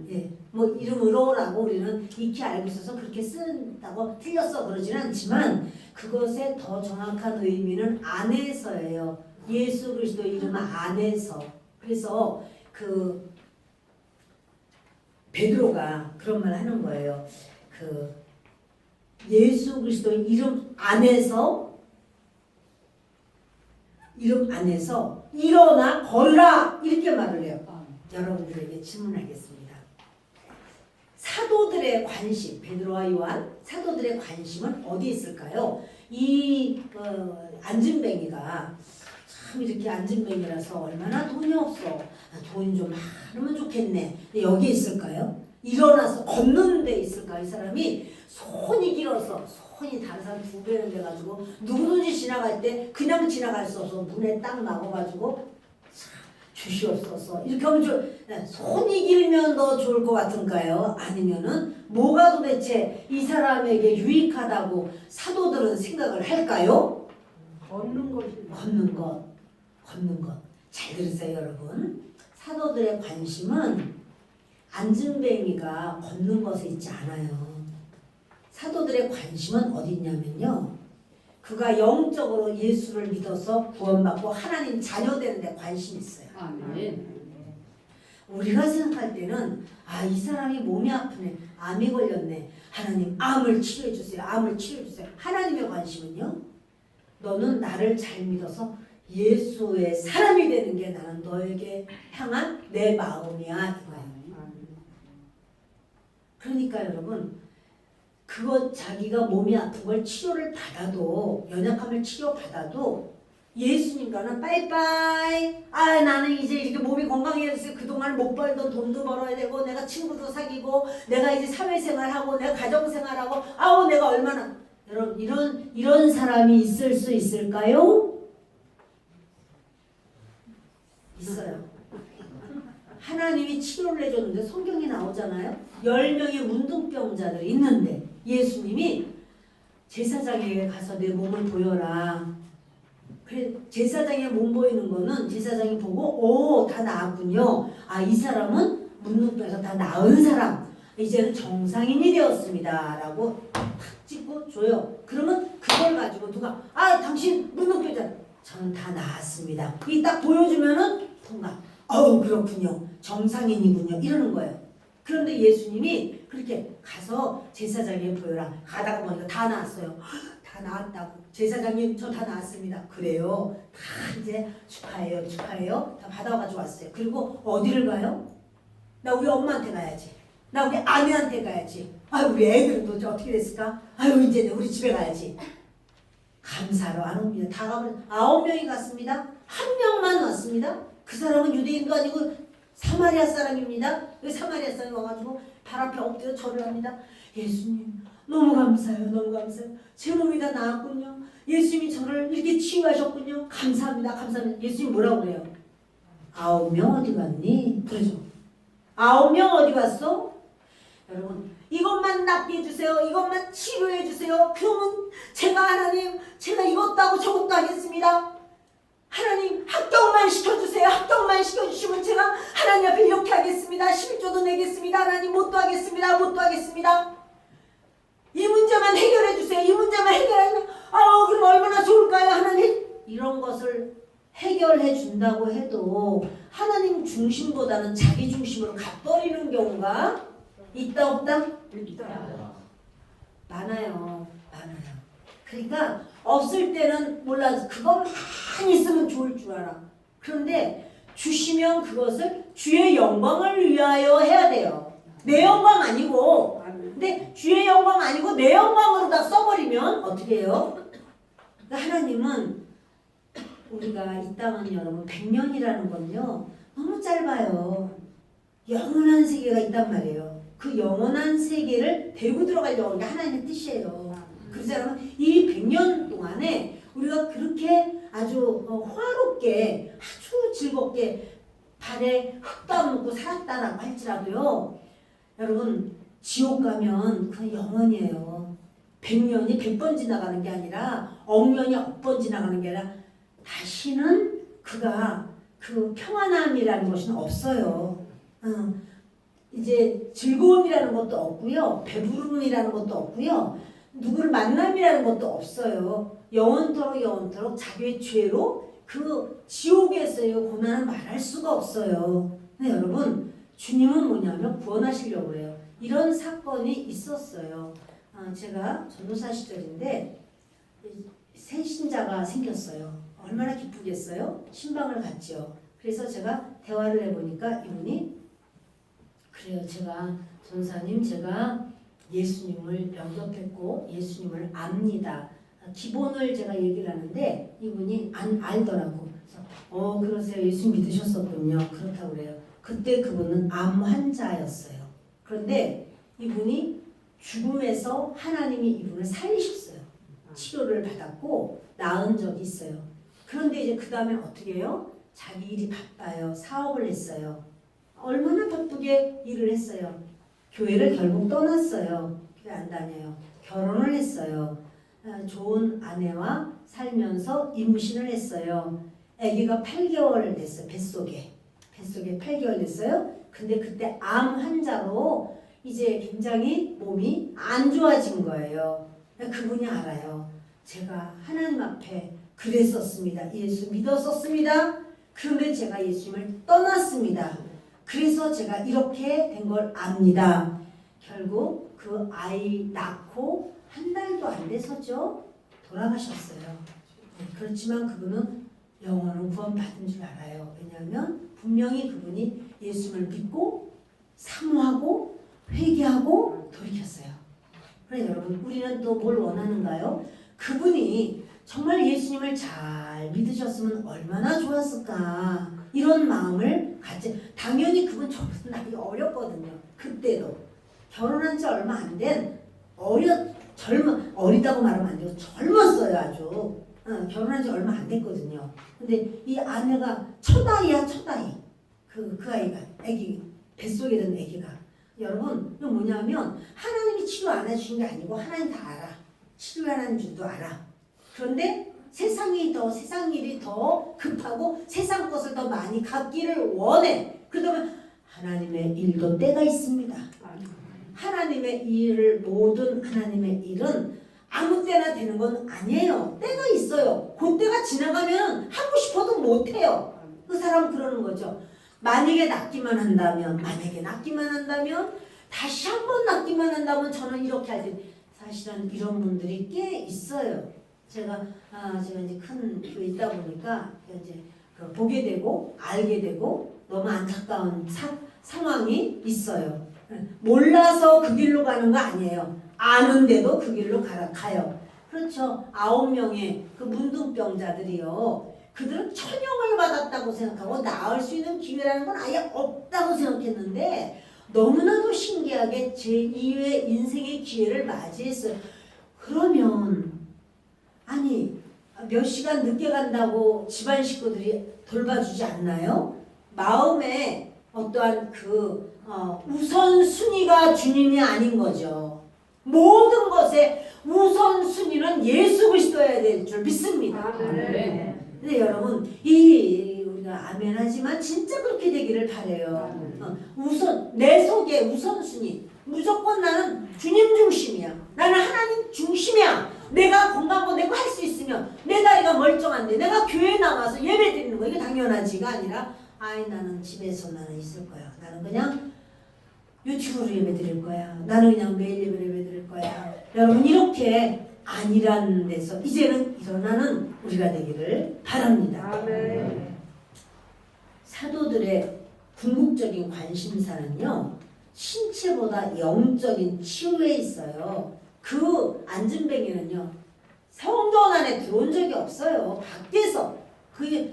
예, 뭐 이름으로라고 우리는 익히 알고 있어서 그렇게 쓴다고 틀렸어 그러지는 않지만 그것의 더 정확한 의미는 안에서예요. 예수 그리스도 이름 안에서. 그래서 베드로가 그런 말 하는 거예요. 예수 그리스도 이름 안에서 일어나 걸으라 이렇게 말을 해요. 여러분들에게 질문하겠습니다. 사도들의 관심, 베드로와 요한 사도들의 관심은 어디 있을까요? 이 안진뱅이가 참 이렇게 안진뱅이라서 얼마나 돈이 없어. 돈 좀 많으면 좋겠네. 근데 여기 있을까요? 일어나서 걷는 데 있을까? 이 사람이 손이 길어서 손이 다른 사람 2배는 돼가지고 누구든지 지나갈 때 그냥 지나갈 수 없어 문에 딱 막아가지고 주시옵소서 이렇게 하면 손이 길면 더 좋을 것 같은가요? 아니면은 뭐가 도대체 이 사람에게 유익하다고 사도들은 생각을 할까요? 걷는 것이 걷는 것. 잘 들으세요 여러분. 사도들의 관심은 안진뱅이가 걷는 것에 있지 않아요. 사도들의 관심은 어디 있냐면요. 그가 영적으로 예수를 믿어서 구원받고 하나님 자녀 되는 데 관심이 있어요. 아멘. 우리가 생각할 때는 이 사람이 몸이 아프네. 암이 걸렸네. 하나님 암을 치료해 주세요. 암을 치료해 주세요. 하나님의 관심은요. 너는 나를 잘 믿어서 예수의 사람이 되는 게 나는 너에게 향한 내 마음이야 이거예요. 그러니까 여러분 그거 자기가 몸이 아픈 걸 치료를 받아도 연약함을 치료받아도 예수님과는 빠이빠이. 나는 이제 이렇게 몸이 건강해졌어요. 그동안 못 벌던 돈도 벌어야 되고 내가 친구도 사귀고 내가 이제 사회생활하고 내가 가정생활하고 내가 얼마나 여러분 이런 사람이 있을 수 있을까요? 있어요. 하나님이 치료를 해줬는데 성경에 나오잖아요. 10명의 문둥병자들이 있는데 예수님이 제사장에게 가서 내 몸을 보여라. 그래 제사장의 몸 보이는 거는 제사장이 보고 다 나았군요. 이 사람은 문둥병에서 다 나은 사람. 이제는 정상인이 되었습니다. 라고 탁 찍고 줘요. 그러면 그걸 가지고 누가 당신 문둥병자 저는 다 나았습니다. 이 딱 보여주면은 통과. 그렇군요. 정상인이군요. 이러는 거예요. 그런데 예수님이 그렇게 가서 제사장에 보여라. 가다가 보니까 다 나았어요. 다 나았다고. 제사장님 저 다 나았습니다. 그래요. 다 이제 축하해요. 다 받아가지고 왔어요. 그리고 어디를 가요? 나 우리 엄마한테 가야지. 나 우리 아내한테 가야지. 우리 애들은 도대체 어떻게 됐을까? 이제 우리 집에 가야지. 감사로 안 옵니다. 다 가면 9명이 갔습니다. 1명만 왔습니다. 그 사람은 유대인도 아니고 사마리아 사람입니다. 그 사마리아 사람이 와가지고 발 앞에 엎드려 절을 합니다. 예수님 너무 감사해요. 제 몸이 다 나았군요. 예수님이 저를 이렇게 치유하셨군요. 감사합니다. 예수님 뭐라고 그래요? 9명 어디 갔니? 그러죠. 9명 어디 갔어? 여러분 이것만 낫게 해주세요. 이것만 치료해 주세요. 그러면 제가 이것도 하고 저것도 하겠습니다. 하나님 합격만 시켜주세요. 합격만 시켜주시면 제가 하나님 앞에 이렇게 하겠습니다. 11조도 내겠습니다. 하나님 못도 하겠습니다. 이 문제만 해결해 주세요. 이 문제만 해결하면 그럼 얼마나 좋을까요? 하나님 이런 것을 해결해 준다고 해도 하나님 중심보다는 자기 중심으로 가버리는 경우가 있다 없다? 있다. 많아요. 그러니까 없을 때는 몰라서 그것만 있으면 좋을 줄 알아. 그런데 주시면 그것을 주의 영광을 위하여 해야 돼요. 내 영광 아니고. 근데 주의 영광 아니고 내 영광으로 다 써버리면 어떻게 해요? 그러니까 하나님은 우리가 이 땅은 여러분 100년이라는 건요 너무 짧아요. 영원한 세계가 있단 말이에요. 그 영원한 세계를 데리고 들어가려고 하는 게 하나님의 뜻이에요. 그래서 이 100년 동안에 우리가 그렇게 아주 화롭게 아주 즐겁게 발에 흙도 안 묻고 살았다라고 할지라도요. 여러분 지옥 가면 그건 영원이에요. 100년이 100번 지나가는 게 아니라 억년이 억번 지나가는 게 아니라 다시는 그가 그 평안함이라는 것은 없어요. 이제 즐거움이라는 것도 없고요. 배부름이라는 것도 없고요. 누구를 만남이라는 것도 없어요. 영원토록 자기의 죄로 그 지옥에서의 고난을 말할 수가 없어요. 근데 여러분 주님은 뭐냐면 구원하시려고 해요. 이런 사건이 있었어요. 제가 전도사 시절인데 새 신자가 생겼어요. 얼마나 기쁘겠어요? 신방을 갔죠. 그래서 제가 대화를 해보니까 이분이 그래요. 제가 전사님 제가 예수님을 영접했고 예수님을 압니다. 기본을 제가 얘기를 하는데 이분이 안 알더라고. 그래서 그러세요. 예수 믿으셨었군요. 그렇다고 그래요. 그때 그분은 암 환자였어요. 그런데 이분이 죽음에서 하나님이 이분을 살리셨어요. 치료를 받았고 나은 적이 있어요. 그런데 이제 그 다음에 어떻게 해요? 자기 일이 바빠요. 사업을 했어요. 얼마나 바쁘게 일을 했어요. 교회를 결국 떠났어요. 교회 안 다녀요. 결혼을 했어요. 좋은 아내와 살면서 임신을 했어요. 아기가 8개월 됐어요. 뱃속에 8개월 됐어요. 근데 그때 암 환자로 이제 굉장히 몸이 안 좋아진 거예요. 그분이 알아요. 제가 하나님 앞에 그랬었습니다. 예수 믿었었습니다. 그런데 제가 예수님을 떠났습니다. 그래서 제가 이렇게 된 걸 압니다. 결국 그 아이 낳고 한 달도 안 돼서죠. 돌아가셨어요. 그렇지만 그분은 영원한 구원 받은 줄 알아요. 왜냐하면 분명히 그분이 예수를 믿고 사모하고 회개하고 돌이켰어요. 그래 여러분 우리는 또 뭘 원하는가요? 그분이 정말 예수님을 잘 믿으셨으면 얼마나 좋았을까 이런 마음을 가지. 당연히 그분 저보다 나이 어렸거든요. 그때도 결혼한 지 얼마 안 된 어리다고 말하면 안 돼요. 젊었어요 아주. 결혼한 지 얼마 안 됐거든요. 근데 이 아내가 첫 아이야. 그 아이가 아기 뱃속에 든 아기가 여러분 이거 뭐냐면 하나님이 치료 안 해주신 게 아니고 하나님 다 알아. 치료하는 줄도 알아. 그런데 세상 일이 더 급하고 세상 것을 더 많이 갖기를 원해. 그러면 하나님의 일도 때가 있습니다. 하나님의 일을 모든 하나님의 일은 아무 때나 되는 건 아니에요. 때가 있어요. 그 때가 지나가면 하고 싶어도 못해요. 그 사람은 그러는 거죠. 만약에 낫기만 한다면 다시 한번 낫기만 한다면 저는 이렇게 하지. 사실은 이런 분들이 꽤 있어요. 제가 이제 큰 교회 있다 보니까 이제 보게 되고 알게 되고 너무 안타까운 상황이 있어요. 몰라서 그 길로 가는 거 아니에요. 아는데도 그 길로 가요. 그렇죠. 9명의 그 문둥병자들이요. 그들은 천형을 받았다고 생각하고 나을 수 있는 기회라는 건 아예 없다고 생각했는데 너무나도 신기하게 제2의 인생의 기회를 맞이했어요. 그러면 아니 몇 시간 늦게 간다고 집안 식구들이 돌봐주지 않나요? 마음에 어떠한 그 우선순위가 주님이 아닌 거죠. 모든 것의 우선순위는 예수 그리스도여야 될 줄 믿습니다. 근데 여러분 우리가 아멘 하지만 진짜 그렇게 되기를 바라요. 우선 내 속에 우선순위 무조건 나는 주님 중심이야. 나는 하나님 중심이야. 내가 건강하고 내가 할 수 있으면 내 다리가 멀쩡한데 내가 교회에 나와서 예배 드리는 거 이게 당연하지가 아니라 나는 집에서 나는 있을 거야. 나는 그냥 유튜브로 예배 드릴 거야. 나는 그냥 매일 예배 드릴 거야. 여러분 이렇게 아니라는 데서 이제는 일어나는 우리가 되기를 바랍니다. 아멘. 사도들의 궁극적인 관심사는요. 신체보다 영적인 치유에 있어요. 그 안진뱅이는요. 성전 안에 들어온 적이 없어요. 밖에서.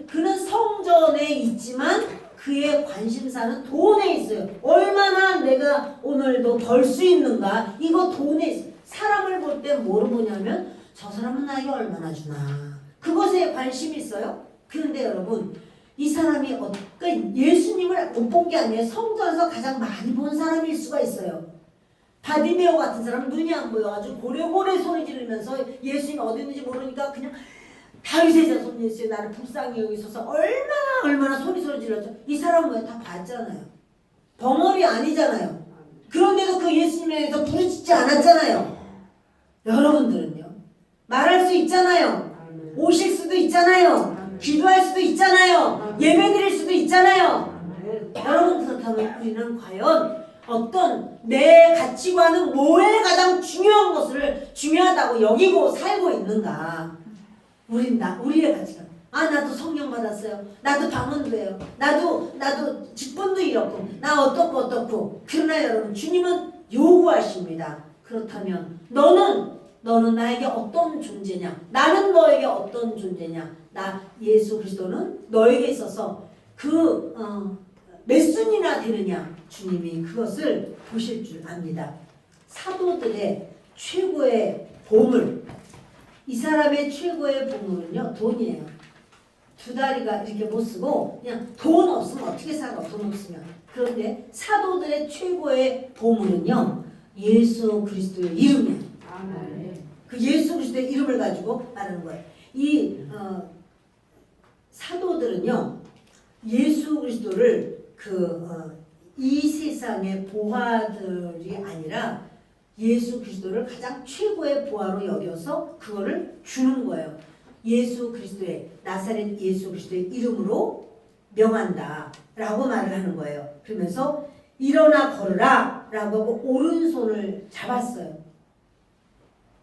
그는 성전에 있지만 그의 관심사는 돈에 있어요. 얼마나 내가 오늘도 벌 수 있는가. 이거 돈에 있어요. 사람을 볼 때 뭐로 보냐면 저 사람은 나에게 얼마나 주나. 그것에 관심이 있어요. 그런데 여러분 이 사람이 그러니까 예수님을 못 본 게 아니에요. 성전에서 가장 많이 본 사람일 수가 있어요. 바디메오 같은 사람은 눈이 안 보여가지고 고래고래 소리 지르면서 예수님이 어디 있는지 모르니까 그냥 다윗의 자손 예수의 나를 불쌍히 여기셔서 얼마나 소리 질렀죠. 이 사람은 왜 다 봤잖아요. 벙어리 아니잖아요. 그런데도 그 예수님에 대해서 부르짖지 않았잖아요. 여러분들은요. 말할 수 있잖아요. 오실 수도 있잖아요. 기도할 수도 있잖아요. 예배 드릴 수도 있잖아요. 여러분 그렇다면 우리는 과연 어떤 내 가치관은 뭐에 가장 중요한 것을 중요하다고 여기고 살고 있는가? 우리의 가치관. 아, 나도 성령 받았어요. 나도 방언돼요. 나도 직분도 이렇고, 나 어떻고. 그러나 여러분, 주님은 요구하십니다. 그렇다면 너는 나에게 어떤 존재냐? 나는 너에게 어떤 존재냐? 나 예수 그리스도는 너에게 있어서 몇 순이나 되느냐? 주님이 그것을 보실 줄 압니다. 사도들의 최고의 보물, 이 사람의 최고의 보물은요, 돈이에요. 두 다리가 이렇게 못 쓰고 그냥 돈 없으면 어떻게 살아? 돈 없으면. 그런데 사도들의 최고의 보물은요, 예수 그리스도의 이름이에요. 아멘. 그 예수 그리스도의 이름을 가지고 말하는 거예요. 이 사도들은요, 예수 그리스도를 이 세상의 보화들이 아니라 예수 그리스도를 가장 최고의 보화로 여겨서 그거를 주는 거예요. 예수 그리스도의 나사렛 예수 그리스도의 이름으로 명한다 라고 말을 하는 거예요. 그러면서 일어나 걸으라 라고 하고 오른손을 잡았어요.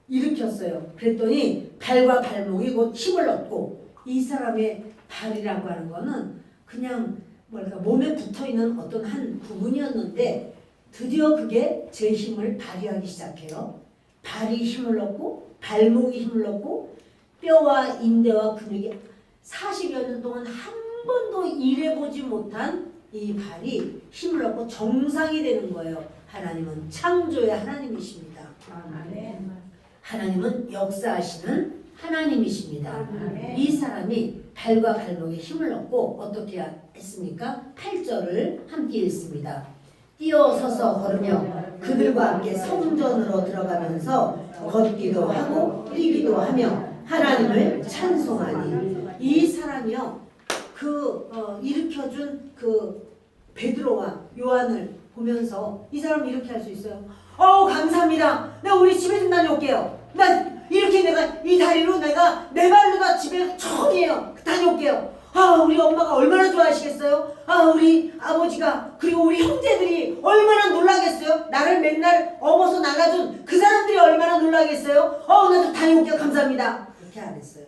일으켰어요. 그랬더니 발과 발목이 곧 힘을 얻고, 이 사람의 발이라고 하는 거는 그냥 몸에 붙어있는 어떤 한 부분이었는데 드디어 그게 제 힘을 발휘하기 시작해요. 발이 힘을 얻고 발목이 힘을 얻고 뼈와 인대와 근육이 40여 년 동안 한 번도 일해보지 못한 이 발이 힘을 얻고 정상이 되는 거예요. 하나님은 창조의 하나님이십니다. 아멘. 하나님은 역사하시는 하나님이십니다. 이 사람이 발과 발목에 힘을 얻고 어떻게 했습니까? 8절을 함께 읽습니다. 뛰어서서 걸으며 그들과 함께 성전으로 들어가면서 걷기도 하고 뛰기도 하며 하나님을 찬송하니. 이 사람이요, 일으켜준 베드로와 요한을 보면서 이 사람은 이렇게 할 수 있어요. 감사합니다. 나 우리 집에 좀 다녀올게요. 나 이렇게 내가 이 다리로 내가 내 발로 다 집에 처음이에요. 다녀올게요. 우리 엄마가 얼마나 좋아하시겠어요? 우리 아버지가 그리고 우리 형제들이 얼마나 놀라겠어요? 나를 맨날 업어서 나가준 그 사람들이 얼마나 놀라겠어요? 나도 다녀올게요. 감사합니다. 그렇게 안 했어요.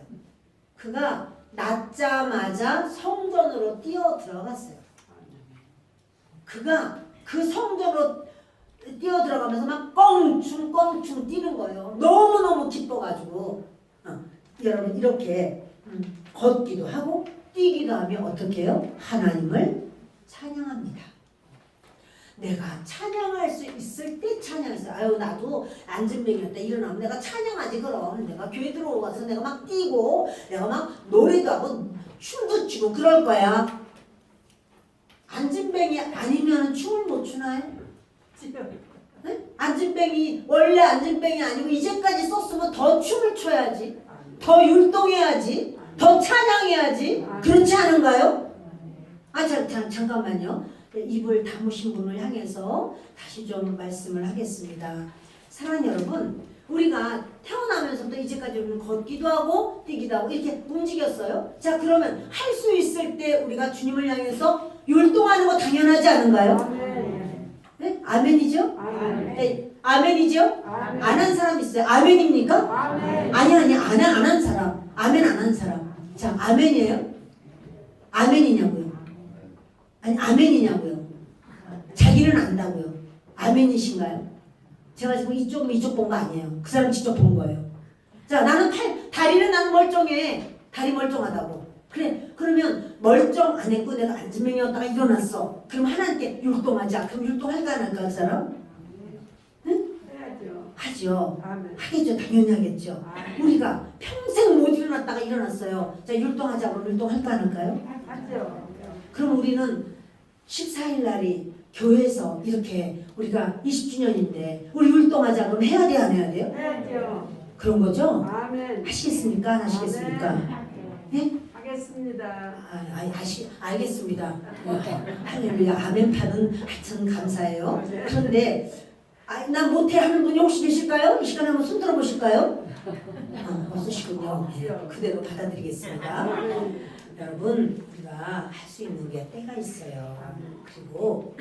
그가 낳자마자 성전으로 뛰어 들어갔어요. 그가 그 성전으로 뛰어 들어가면서 막 껑충 뛰는 거예요. 너무너무 기뻐가지고. 여러분, 이렇게 걷기도 하고 뛰기도 하며 어떻게 해요? 하나님을 찬양합니다. 내가 찬양할 수 있을 때 찬양했어요. 나도 안진뱅이였다. 일어나면 내가 찬양하지. 그럼 내가 교회 들어와서 내가 막 뛰고 내가 막 노래도 하고 춤도 추고 그럴 거야. 안진뱅이 아니면 춤을 못 추나요? 네? 안진뱅이 원래 안진뱅이 아니고 이제까지 썼으면 더 춤을 춰야지, 더 율동해야지, 더 찬양해야지. 그렇지 않은가요? 잠깐만요. 입을 다무신 분을 향해서 다시 좀 말씀을 하겠습니다. 사랑하는 여러분, 우리가 태어나면서부터 이제까지 걷기도 하고 뛰기도 하고 이렇게 움직였어요. 자, 그러면 할 수 있을 때 우리가 주님을 향해서 율동하는 거 당연하지 않은가요? 아멘. 네? 아멘이죠? 아멘. 네, 아멘이죠? 아멘. 안 한 사람 있어요? 아멘입니까? 아멘. 아니 안 한 사람. 아멘 안 한 사람. 자, 아멘이에요? 아멘이냐고요? 아니, 아멘이냐고요? 자기는 안다고요? 아멘이신가요? 제가 지금 이쪽 본 거 아니에요. 그 사람 직접 본 거예요. 자, 나는 다리는 나는 멀쩡해. 다리 멀쩡하다고. 그래, 그러면 멀쩡 안 했고 내가 안진뱅이였다가 일어났어. 그럼 하나님께 율동하자. 그럼 율동할까 안 할까 그 사람? 응? 해야죠. 하죠. 아멘. 하겠죠. 당연히 하겠죠. 우리가 평생 못 일어났다가 일어났어요. 자, 율동하자. 그럼 율동할까 안 할까요? 하죠. 그럼 우리는 14일 날이 교회에서 이렇게 우리가 20주년인데 우리 율동하자. 그럼 해야 돼요? 안 해야 돼요? 해야죠. 그런 거죠? 아멘. 하시겠습니까? 안 하시겠습니까? 예? 하겠습니다. 알겠습니다. 할렐루야. 아멘파는 하여튼 감사해요. 그런데 나 못해 하는 분이 혹시 계실까요? 이 시간에 한번 손 들어보실까요? 없으시군요. 그대로 받아드리겠습니다. 여러분, 우리가 할 수 있는 게 때가 있어요. 그리고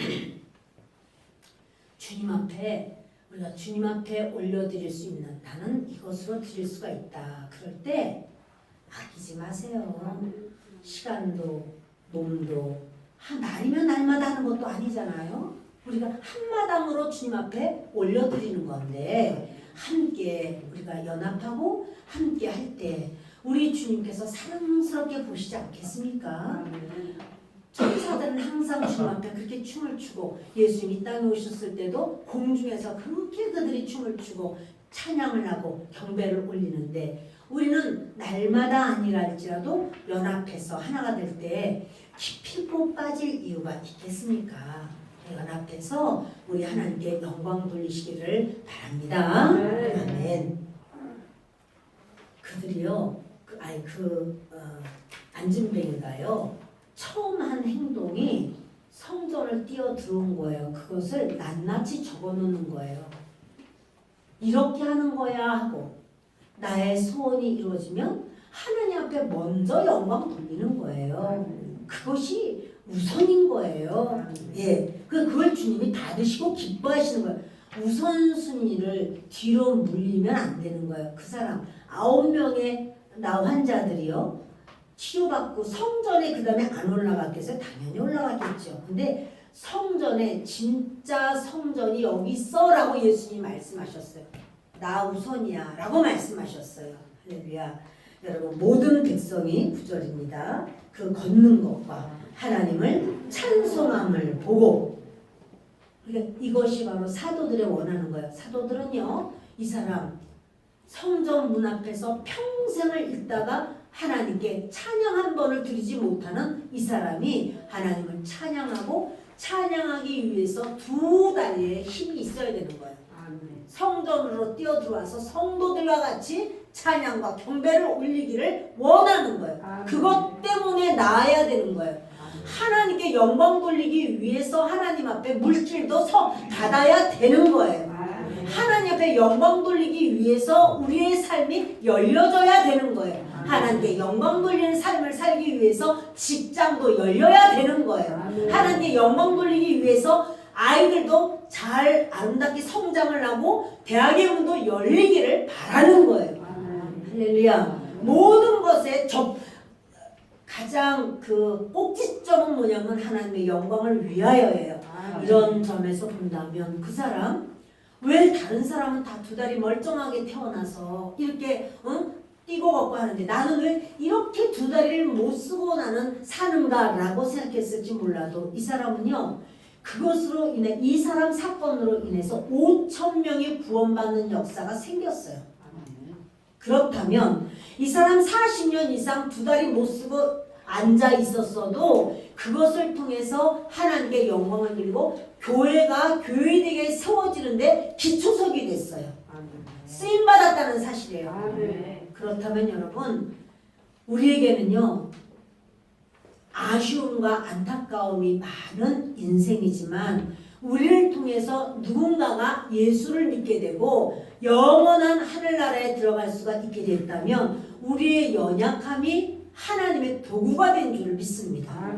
주님 앞에 우리가 주님 앞에 올려드릴 수 있는 나는 이것으로 드릴 수가 있다. 그럴 때 아끼지 마세요. 시간도 몸도 날이면 날마다 하는 것도 아니잖아요. 우리가 한마당으로 주님 앞에 올려드리는 건데 함께 우리가 연합하고 함께 할 때 우리 주님께서 사랑스럽게 보시지 않겠습니까? 천사들은 항상 주님 앞에 그렇게 춤을 추고 예수님이 땅에 오셨을 때도 공중에서 그렇게 그들이 춤을 추고 찬양을 하고 경배를 올리는데 우리는 날마다 아니랄지라도 연합해서 하나가 될 때 기필코 빠질 이유가 있겠습니까? 연합해서 우리 하나님께 영광 돌리시기를 바랍니다. 아멘. 그들이요, 안진뱅이가요, 처음 한 행동이 성전을 뛰어 들어온 거예요. 그것을 낱낱이 적어놓는 거예요. 이렇게 하는 거야 하고 나의 소원이 이루어지면 하나님 앞에 먼저 영광 돌리는 거예요. 그것이 우선인 거예요. 예, 그걸 주님이 받으시고 기뻐하시는 거예요. 우선순위를 뒤로 물리면 안 되는 거예요. 그 사람 9명의 나 환자들이요, 치료받고 성전에 그 다음에 안 올라갔겠어요? 당연히 올라갔겠죠. 근데 성전에 진짜 성전이 여기 있어 라고 예수님이 말씀하셨어요. 나 우선이야 라고 말씀하셨어요. 할렐루야. 여러분 모든 백성이 9절입니다. 그 걷는 것과 하나님을 찬송함을 보고, 그러니까 이것이 바로 사도들의 원하는 거예요. 사도들은요, 이 사람 성전 문 앞에서 평생을 있다가 하나님께 찬양 한 번을 드리지 못하는 이 사람이 하나님을 찬양하고 찬양하기 위해서 두 다리에 힘이 있어야 되는 거예요. 성전으로 뛰어들어와서 성도들과 같이 찬양과 경배를 올리기를 원하는 거예요. 그것 때문에 나아야 되는 거예요. 하나님께 영광 돌리기 위해서 하나님 앞에 물질도 받아야 되는 거예요. 하나님 앞에 영광 돌리기 위해서 우리의 삶이 열려져야 되는 거예요. 하나님께 영광 돌리는 삶을 살기 위해서 직장도 열려야 되는 거예요. 하나님께 영광 돌리기 위해서 아이들도 잘 아름답게 성장을 하고 대학의 문도 열리기를 바라는 거예요. 할렐루야. 모든 것에 가장 그 꼭지점은 뭐냐면 하나님의 영광을 위하여예요. 이런 점에서 본다면 그 사람, 왜 다른 사람은 다 두 다리 멀쩡하게 태어나서 이렇게 뛰고 걷고 하는데 나는 왜 이렇게 두 다리를 못 쓰고 나는 사는가라고 생각했을지 몰라도 이 사람은요, 그것으로 인해 이 사람 사건으로 인해서 5,000명이 구원받는 역사가 생겼어요. 그렇다면 이 사람 40년 이상 두 다리 못 쓰고 앉아 있었어도 그것을 통해서 하나님께 영광을 드리고 교회가 교회되게 세워지는데 기초석이 됐어요. 쓰임받았다는 사실이에요. 그렇다면 여러분, 우리에게는요, 아쉬움과 안타까움이 많은 인생이지만 우리를 통해서 누군가가 예수를 믿게 되고 영원한 하늘나라에 들어갈 수가 있게 됐다면 우리의 연약함이 하나님의 도구가 된 줄을 믿습니다.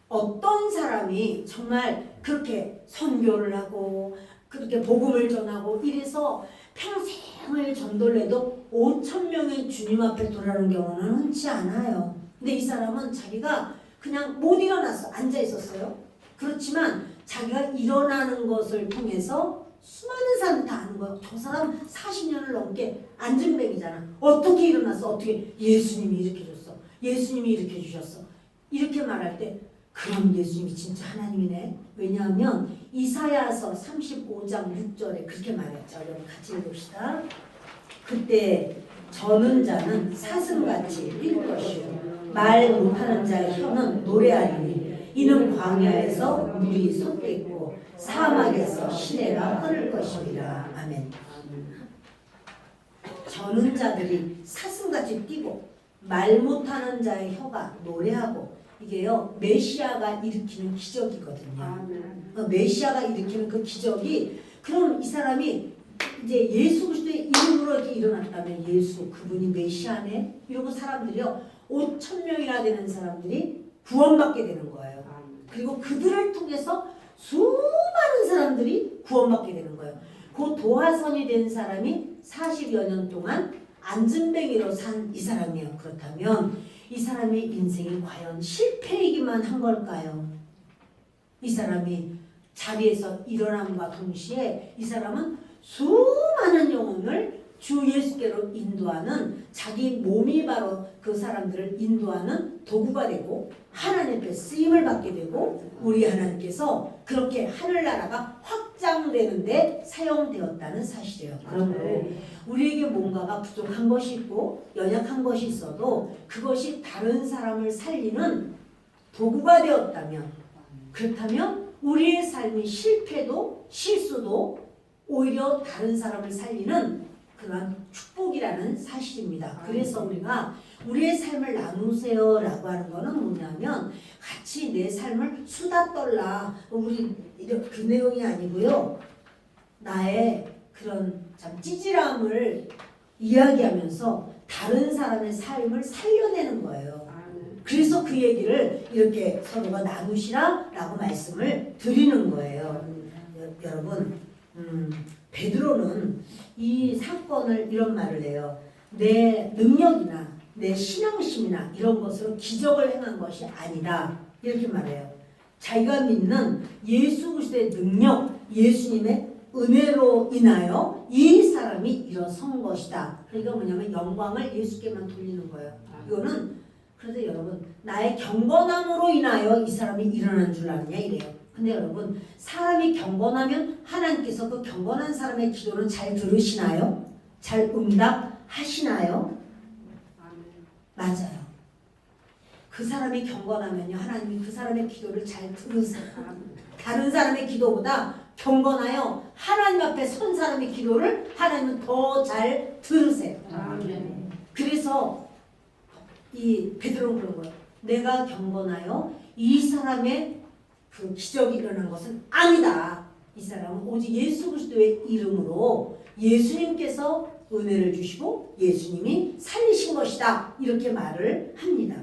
어떤 사람이 정말 그렇게 선교를 하고 그렇게 복음을 전하고 이래서 평생을 전도를 해도 5,000명이 주님 앞에 돌아오는 경우는 흔치 않아요. 근데 이 사람은 자기가 그냥 못 일어났어. 앉아 있었어요. 그렇지만 자기가 일어나는 것을 통해서 수많은 사람이 다 아는 거예요. 저 사람 40년을 넘게 안진뱅이잖아. 어떻게 일어났어? 어떻게 예수님이 이렇게 줬어. 예수님이 이렇게 주셨어. 이렇게 말할 때 그럼 예수님이 진짜 하나님이네. 왜냐하면 이사야서 35장 6절에 그렇게 말했죠. 여러분 같이 읽읍시다. 그때 저는 자는 사슴같이 뛸 것이요 말 못하는 자의 혀는 노래하리니 이는 광야에서 물이 솟겠고 사막에서 시내가 흐를 것이니라. 아멘. 저는 자들이 사슴같이 뛰고 말 못하는 자의 혀가 노래하고, 이게요 메시아가 일으키는 기적이거든요. 메시아가 일으키는 그 기적이, 그럼 이 사람이 이제 예수 그리스도의 이름으로 이렇게 일어났다면 예수 그분이 메시아네 이러고 사람들이요 5,000명이나 되는 사람들이 구원받게 되는 거예요. 그리고 그들을 통해서 수많은 사람들이 구원받게 되는 거예요. 그 도화선이 된 사람이 40여 년 동안 안진뱅이로 산 이 사람이에요. 그렇다면 이 사람의 인생이 과연 실패이기만 한 걸까요? 이 사람이 자리에서 일어남과 동시에 이 사람은 수많은 영혼을 주 예수께로 인도하는, 자기 몸이 바로 그 사람들을 인도하는 도구가 되고 하나님 앞에 쓰임을 받게 되고 우리 하나님께서 그렇게 하늘나라가 확장되는데 사용되었다는 사실이에요. 그러므로 우리에게 뭔가가 부족한 것이 있고 연약한 것이 있어도 그것이 다른 사람을 살리는 도구가 되었다면, 그렇다면 우리의 삶이 실패도 실수도 오히려 다른 사람을 살리는 그런 축복이라는 사실입니다. 그래서 우리가 우리의 삶을 나누세요 라고 하는 거는 뭐냐면 같이 내 삶을 수다 떨라, 우리 그 내용이 아니고요. 나의 그런 참 찌질함을 이야기하면서 다른 사람의 삶을 살려내는 거예요. 그래서 그 얘기를 이렇게 서로가 나누시라 라고 말씀을 드리는 거예요. 여러분, 베드로는 이 사건을 이런 말을 해요. 내 능력이나 내 신앙심이나 이런 것으로 기적을 행한 것이 아니다, 이렇게 말해요. 자기가 믿는 예수 그리스도의 능력, 예수님의 은혜로 인하여 이 사람이 일어선 것이다. 그러니까 뭐냐면 영광을 예수께만 돌리는 거예요. 이거는 그래서 여러분, 나의 경건함으로 인하여 이 사람이 일어난 줄 아느냐 이래요. 근데 여러분, 사람이 경건하면 하나님께서 그 경건한 사람의 기도는 잘 들으시나요? 잘 응답하시나요? 맞아요. 그 사람이 경건하면요, 하나님이 그 사람의 기도를 잘 들으세요. 다른 사람의 기도보다 경건하여 하나님 앞에 선 사람의 기도를 하나님은 더 잘 들으세요. 그래서 이 베드로는 그런 거예요. 내가 경건하여 이 사람의 그 기적이 일어난 것은 아니다. 이 사람은 오직 예수 그리스도의 이름으로 예수님께서 은혜를 주시고 예수님이 살리신 것이다, 이렇게 말을 합니다.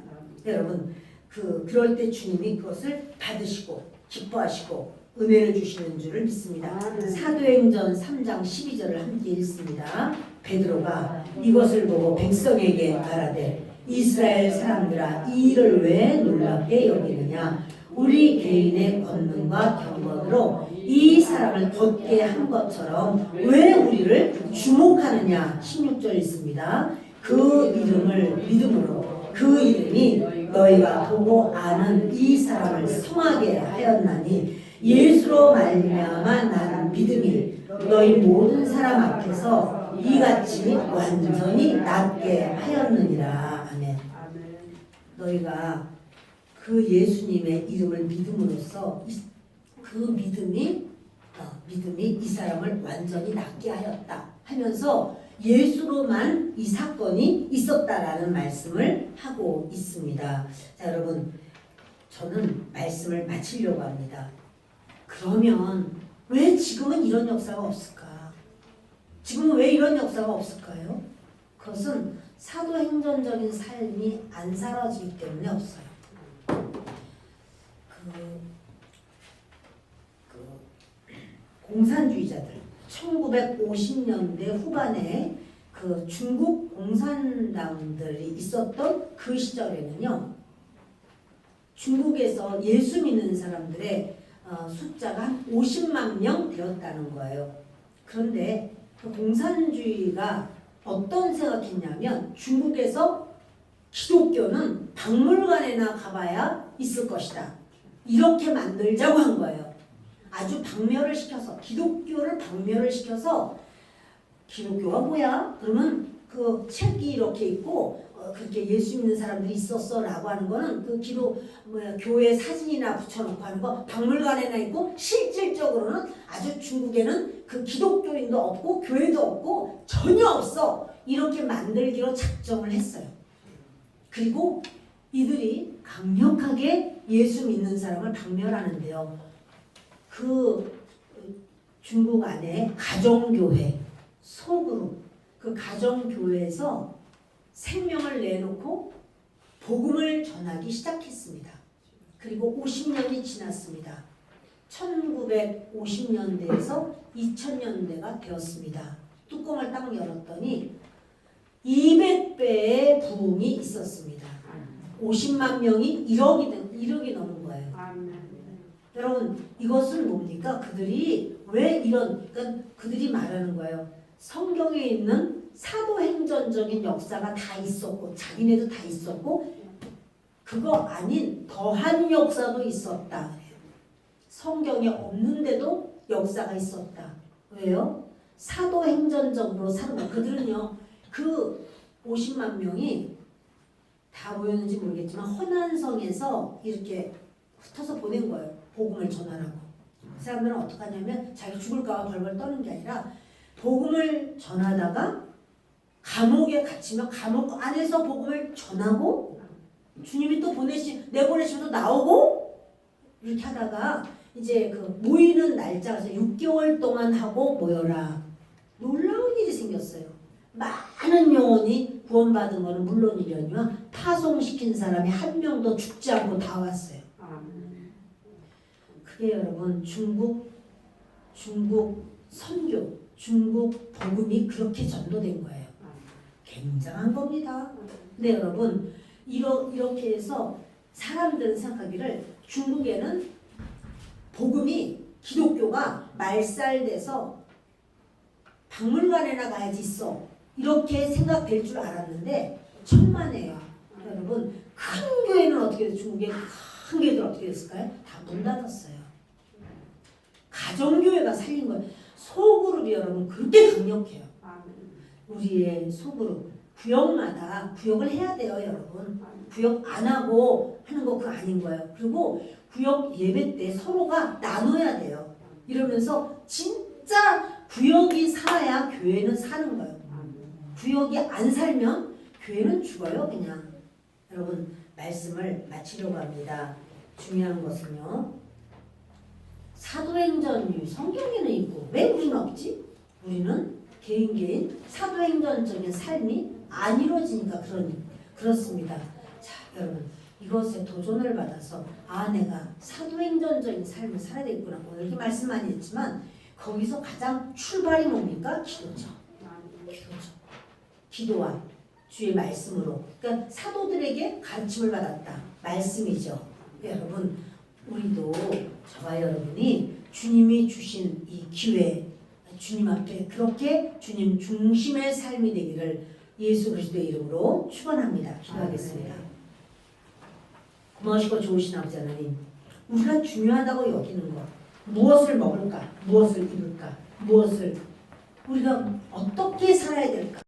여러분, 그럴 때 주님이 그것을 받으시고 기뻐하시고 은혜를 주시는 줄을 믿습니다. 사도행전 3장 12절을 함께 읽습니다. 베드로가 이것을 보고 백성에게 말하되 이스라엘 사람들아, 이 일을 왜 놀랍게 여기느냐? 우리 개인의 권능과 경건으로 이 사람을 걷게 한 것처럼 왜 우리를 주목하느냐? 16절 있습니다. 그 이름을 믿음으로, 그 이름이 너희가 보고 아는 이 사람을 성하게 하였나니 예수로 말미암아 나는 믿음이 너희 모든 사람 앞에서 이같이 완전히 낫게 하였느니라. 아멘. 너희가 그 예수님의 이름을 믿음으로써 그 믿음이 이 사람을 완전히 낫게 하였다 하면서 예수로만 이 사건이 있었다라는 말씀을 하고 있습니다. 자, 여러분, 저는 말씀을 마치려고 합니다. 그러면 왜 지금은 이런 역사가 없을까? 지금은 왜 이런 역사가 없을까요? 그것은 사도행전적인 삶이 안 사라지기 때문에 없어요. 공산주의자들 1950년대 후반에 그 중국 공산당들이 있었던 그 시절에는요, 중국에서 예수 믿는 사람들의 숫자가 한 50만 명 되었다는 거예요. 그런데 그 공산주의가 어떤 생각했냐면 중국에서 기독교는 박물관에나 가봐야 있을 것이다, 이렇게 만들자고 한 거예요. 아주 박멸을 시켜서, 기독교를 박멸을 시켜서, 기독교가 뭐야? 그러면 그 책이 이렇게 있고 그렇게 예수 믿는 사람들이 있었어 라고 하는 거는 그 교회 사진이나 붙여놓고 하는 거 박물관에나 있고, 실질적으로는 아주 중국에는 그 기독교인도 없고 교회도 없고 전혀 없어, 이렇게 만들기로 작정을 했어요. 그리고 이들이 강력하게 예수 믿는 사람을 박멸하는데요, 그 중국 안에 가정교회, 소그룹, 그 가정교회에서 생명을 내놓고 복음을 전하기 시작했습니다. 그리고 50년이 지났습니다. 1950년대에서 2000년대가 되었습니다. 뚜껑을 딱 열었더니 200배의 부흥이 있었습니다. 50만 명이 1억이 넘은 거예요. 아멘. 여러분 이것은 뭡니까? 그들이 왜 이런 그러니까 그들이 말하는 거예요. 성경에 있는 사도행전적인 역사가 다 있었고 자기네도 다 있었고 그거 아닌 더한 역사도 있었다. 성경에 없는데도 역사가 있었다. 왜요? 사도행전적으로 사는 거. 그들은요. 그 50만 명이 다 모였는지 모르겠지만 허난성에서 이렇게 흩어서 보낸 거예요. 복음을 전하라고. 그 사람들은 어떻게 하냐면 자기 죽을까 봐 벌벌 떠는 게 아니라 복음을 전하다가 감옥에 갇히면 감옥 안에서 복음을 전하고 주님이 또 내보내시면 또 나오고 이렇게 하다가 이제 그 모이는 날짜가 6개월 동안 하고 모여라. 놀라운 일이 생겼어요. 많은 영혼이 구원받은 거는 물론이려니와 파송시킨 사람이 한 명도 죽지 않고 다 왔어요. 아멘. 그게 여러분 중국 선교, 중국 복음이 그렇게 전도된 거예요. 굉장한 겁니다. 근데 여러분 이렇게 해서 사람들은 생각하기를 중국에는 복음이 기독교가 말살돼서 박물관에나 가야지 있어 이렇게 생각될 줄 알았는데 천만에요. 여러분 큰 교회는 어떻게 돼요? 중국의 큰 교회들 어떻게 됐을까요? 다 문 닫았어요. 가정교회가 살린 거예요. 소그룹이 여러분 그렇게 강력해요. 아멘. 우리의 소그룹 구역마다 구역을 해야 돼요, 여러분. 아멘. 구역 안 하고 하는 거 그거 아닌 거예요. 그리고 구역 예배 때 서로가 나눠야 돼요. 이러면서 진짜 구역이 살아야 교회는 사는 거예요. 구역이 안 살면 교회는 죽어요, 그냥. 여러분 말씀을 마치려고 합니다. 중요한 것은요. 사도행전이 성경에는 있고 왜 우리는 없지? 우리는 개인 사도행전적인 삶이 안 이루어지니까 그렇습니다. 자, 여러분 이것에 도전을 받아서 내가 사도행전적인 삶을 살아야 되겠구나. 오늘 이렇게 말씀 많이 했지만 거기서 가장 출발이 뭡니까? 기도죠. 기도와 주의 말씀으로. 그러니까 사도들에게 가르침을 받았다. 말씀이죠. 여러분 우리도 저와 여러분이 주님이 주신 이 기회 주님 앞에 그렇게 주님 중심의 삶이 되기를 예수 그리스도의 이름으로 축원합니다. 기도하겠습니다. 고마우시고 좋으신 아버지 하나님, 우리가 중요하다고 여기는 것, 무엇을 먹을까, 무엇을 입을까, 무엇을 우리가 어떻게 살아야 될까?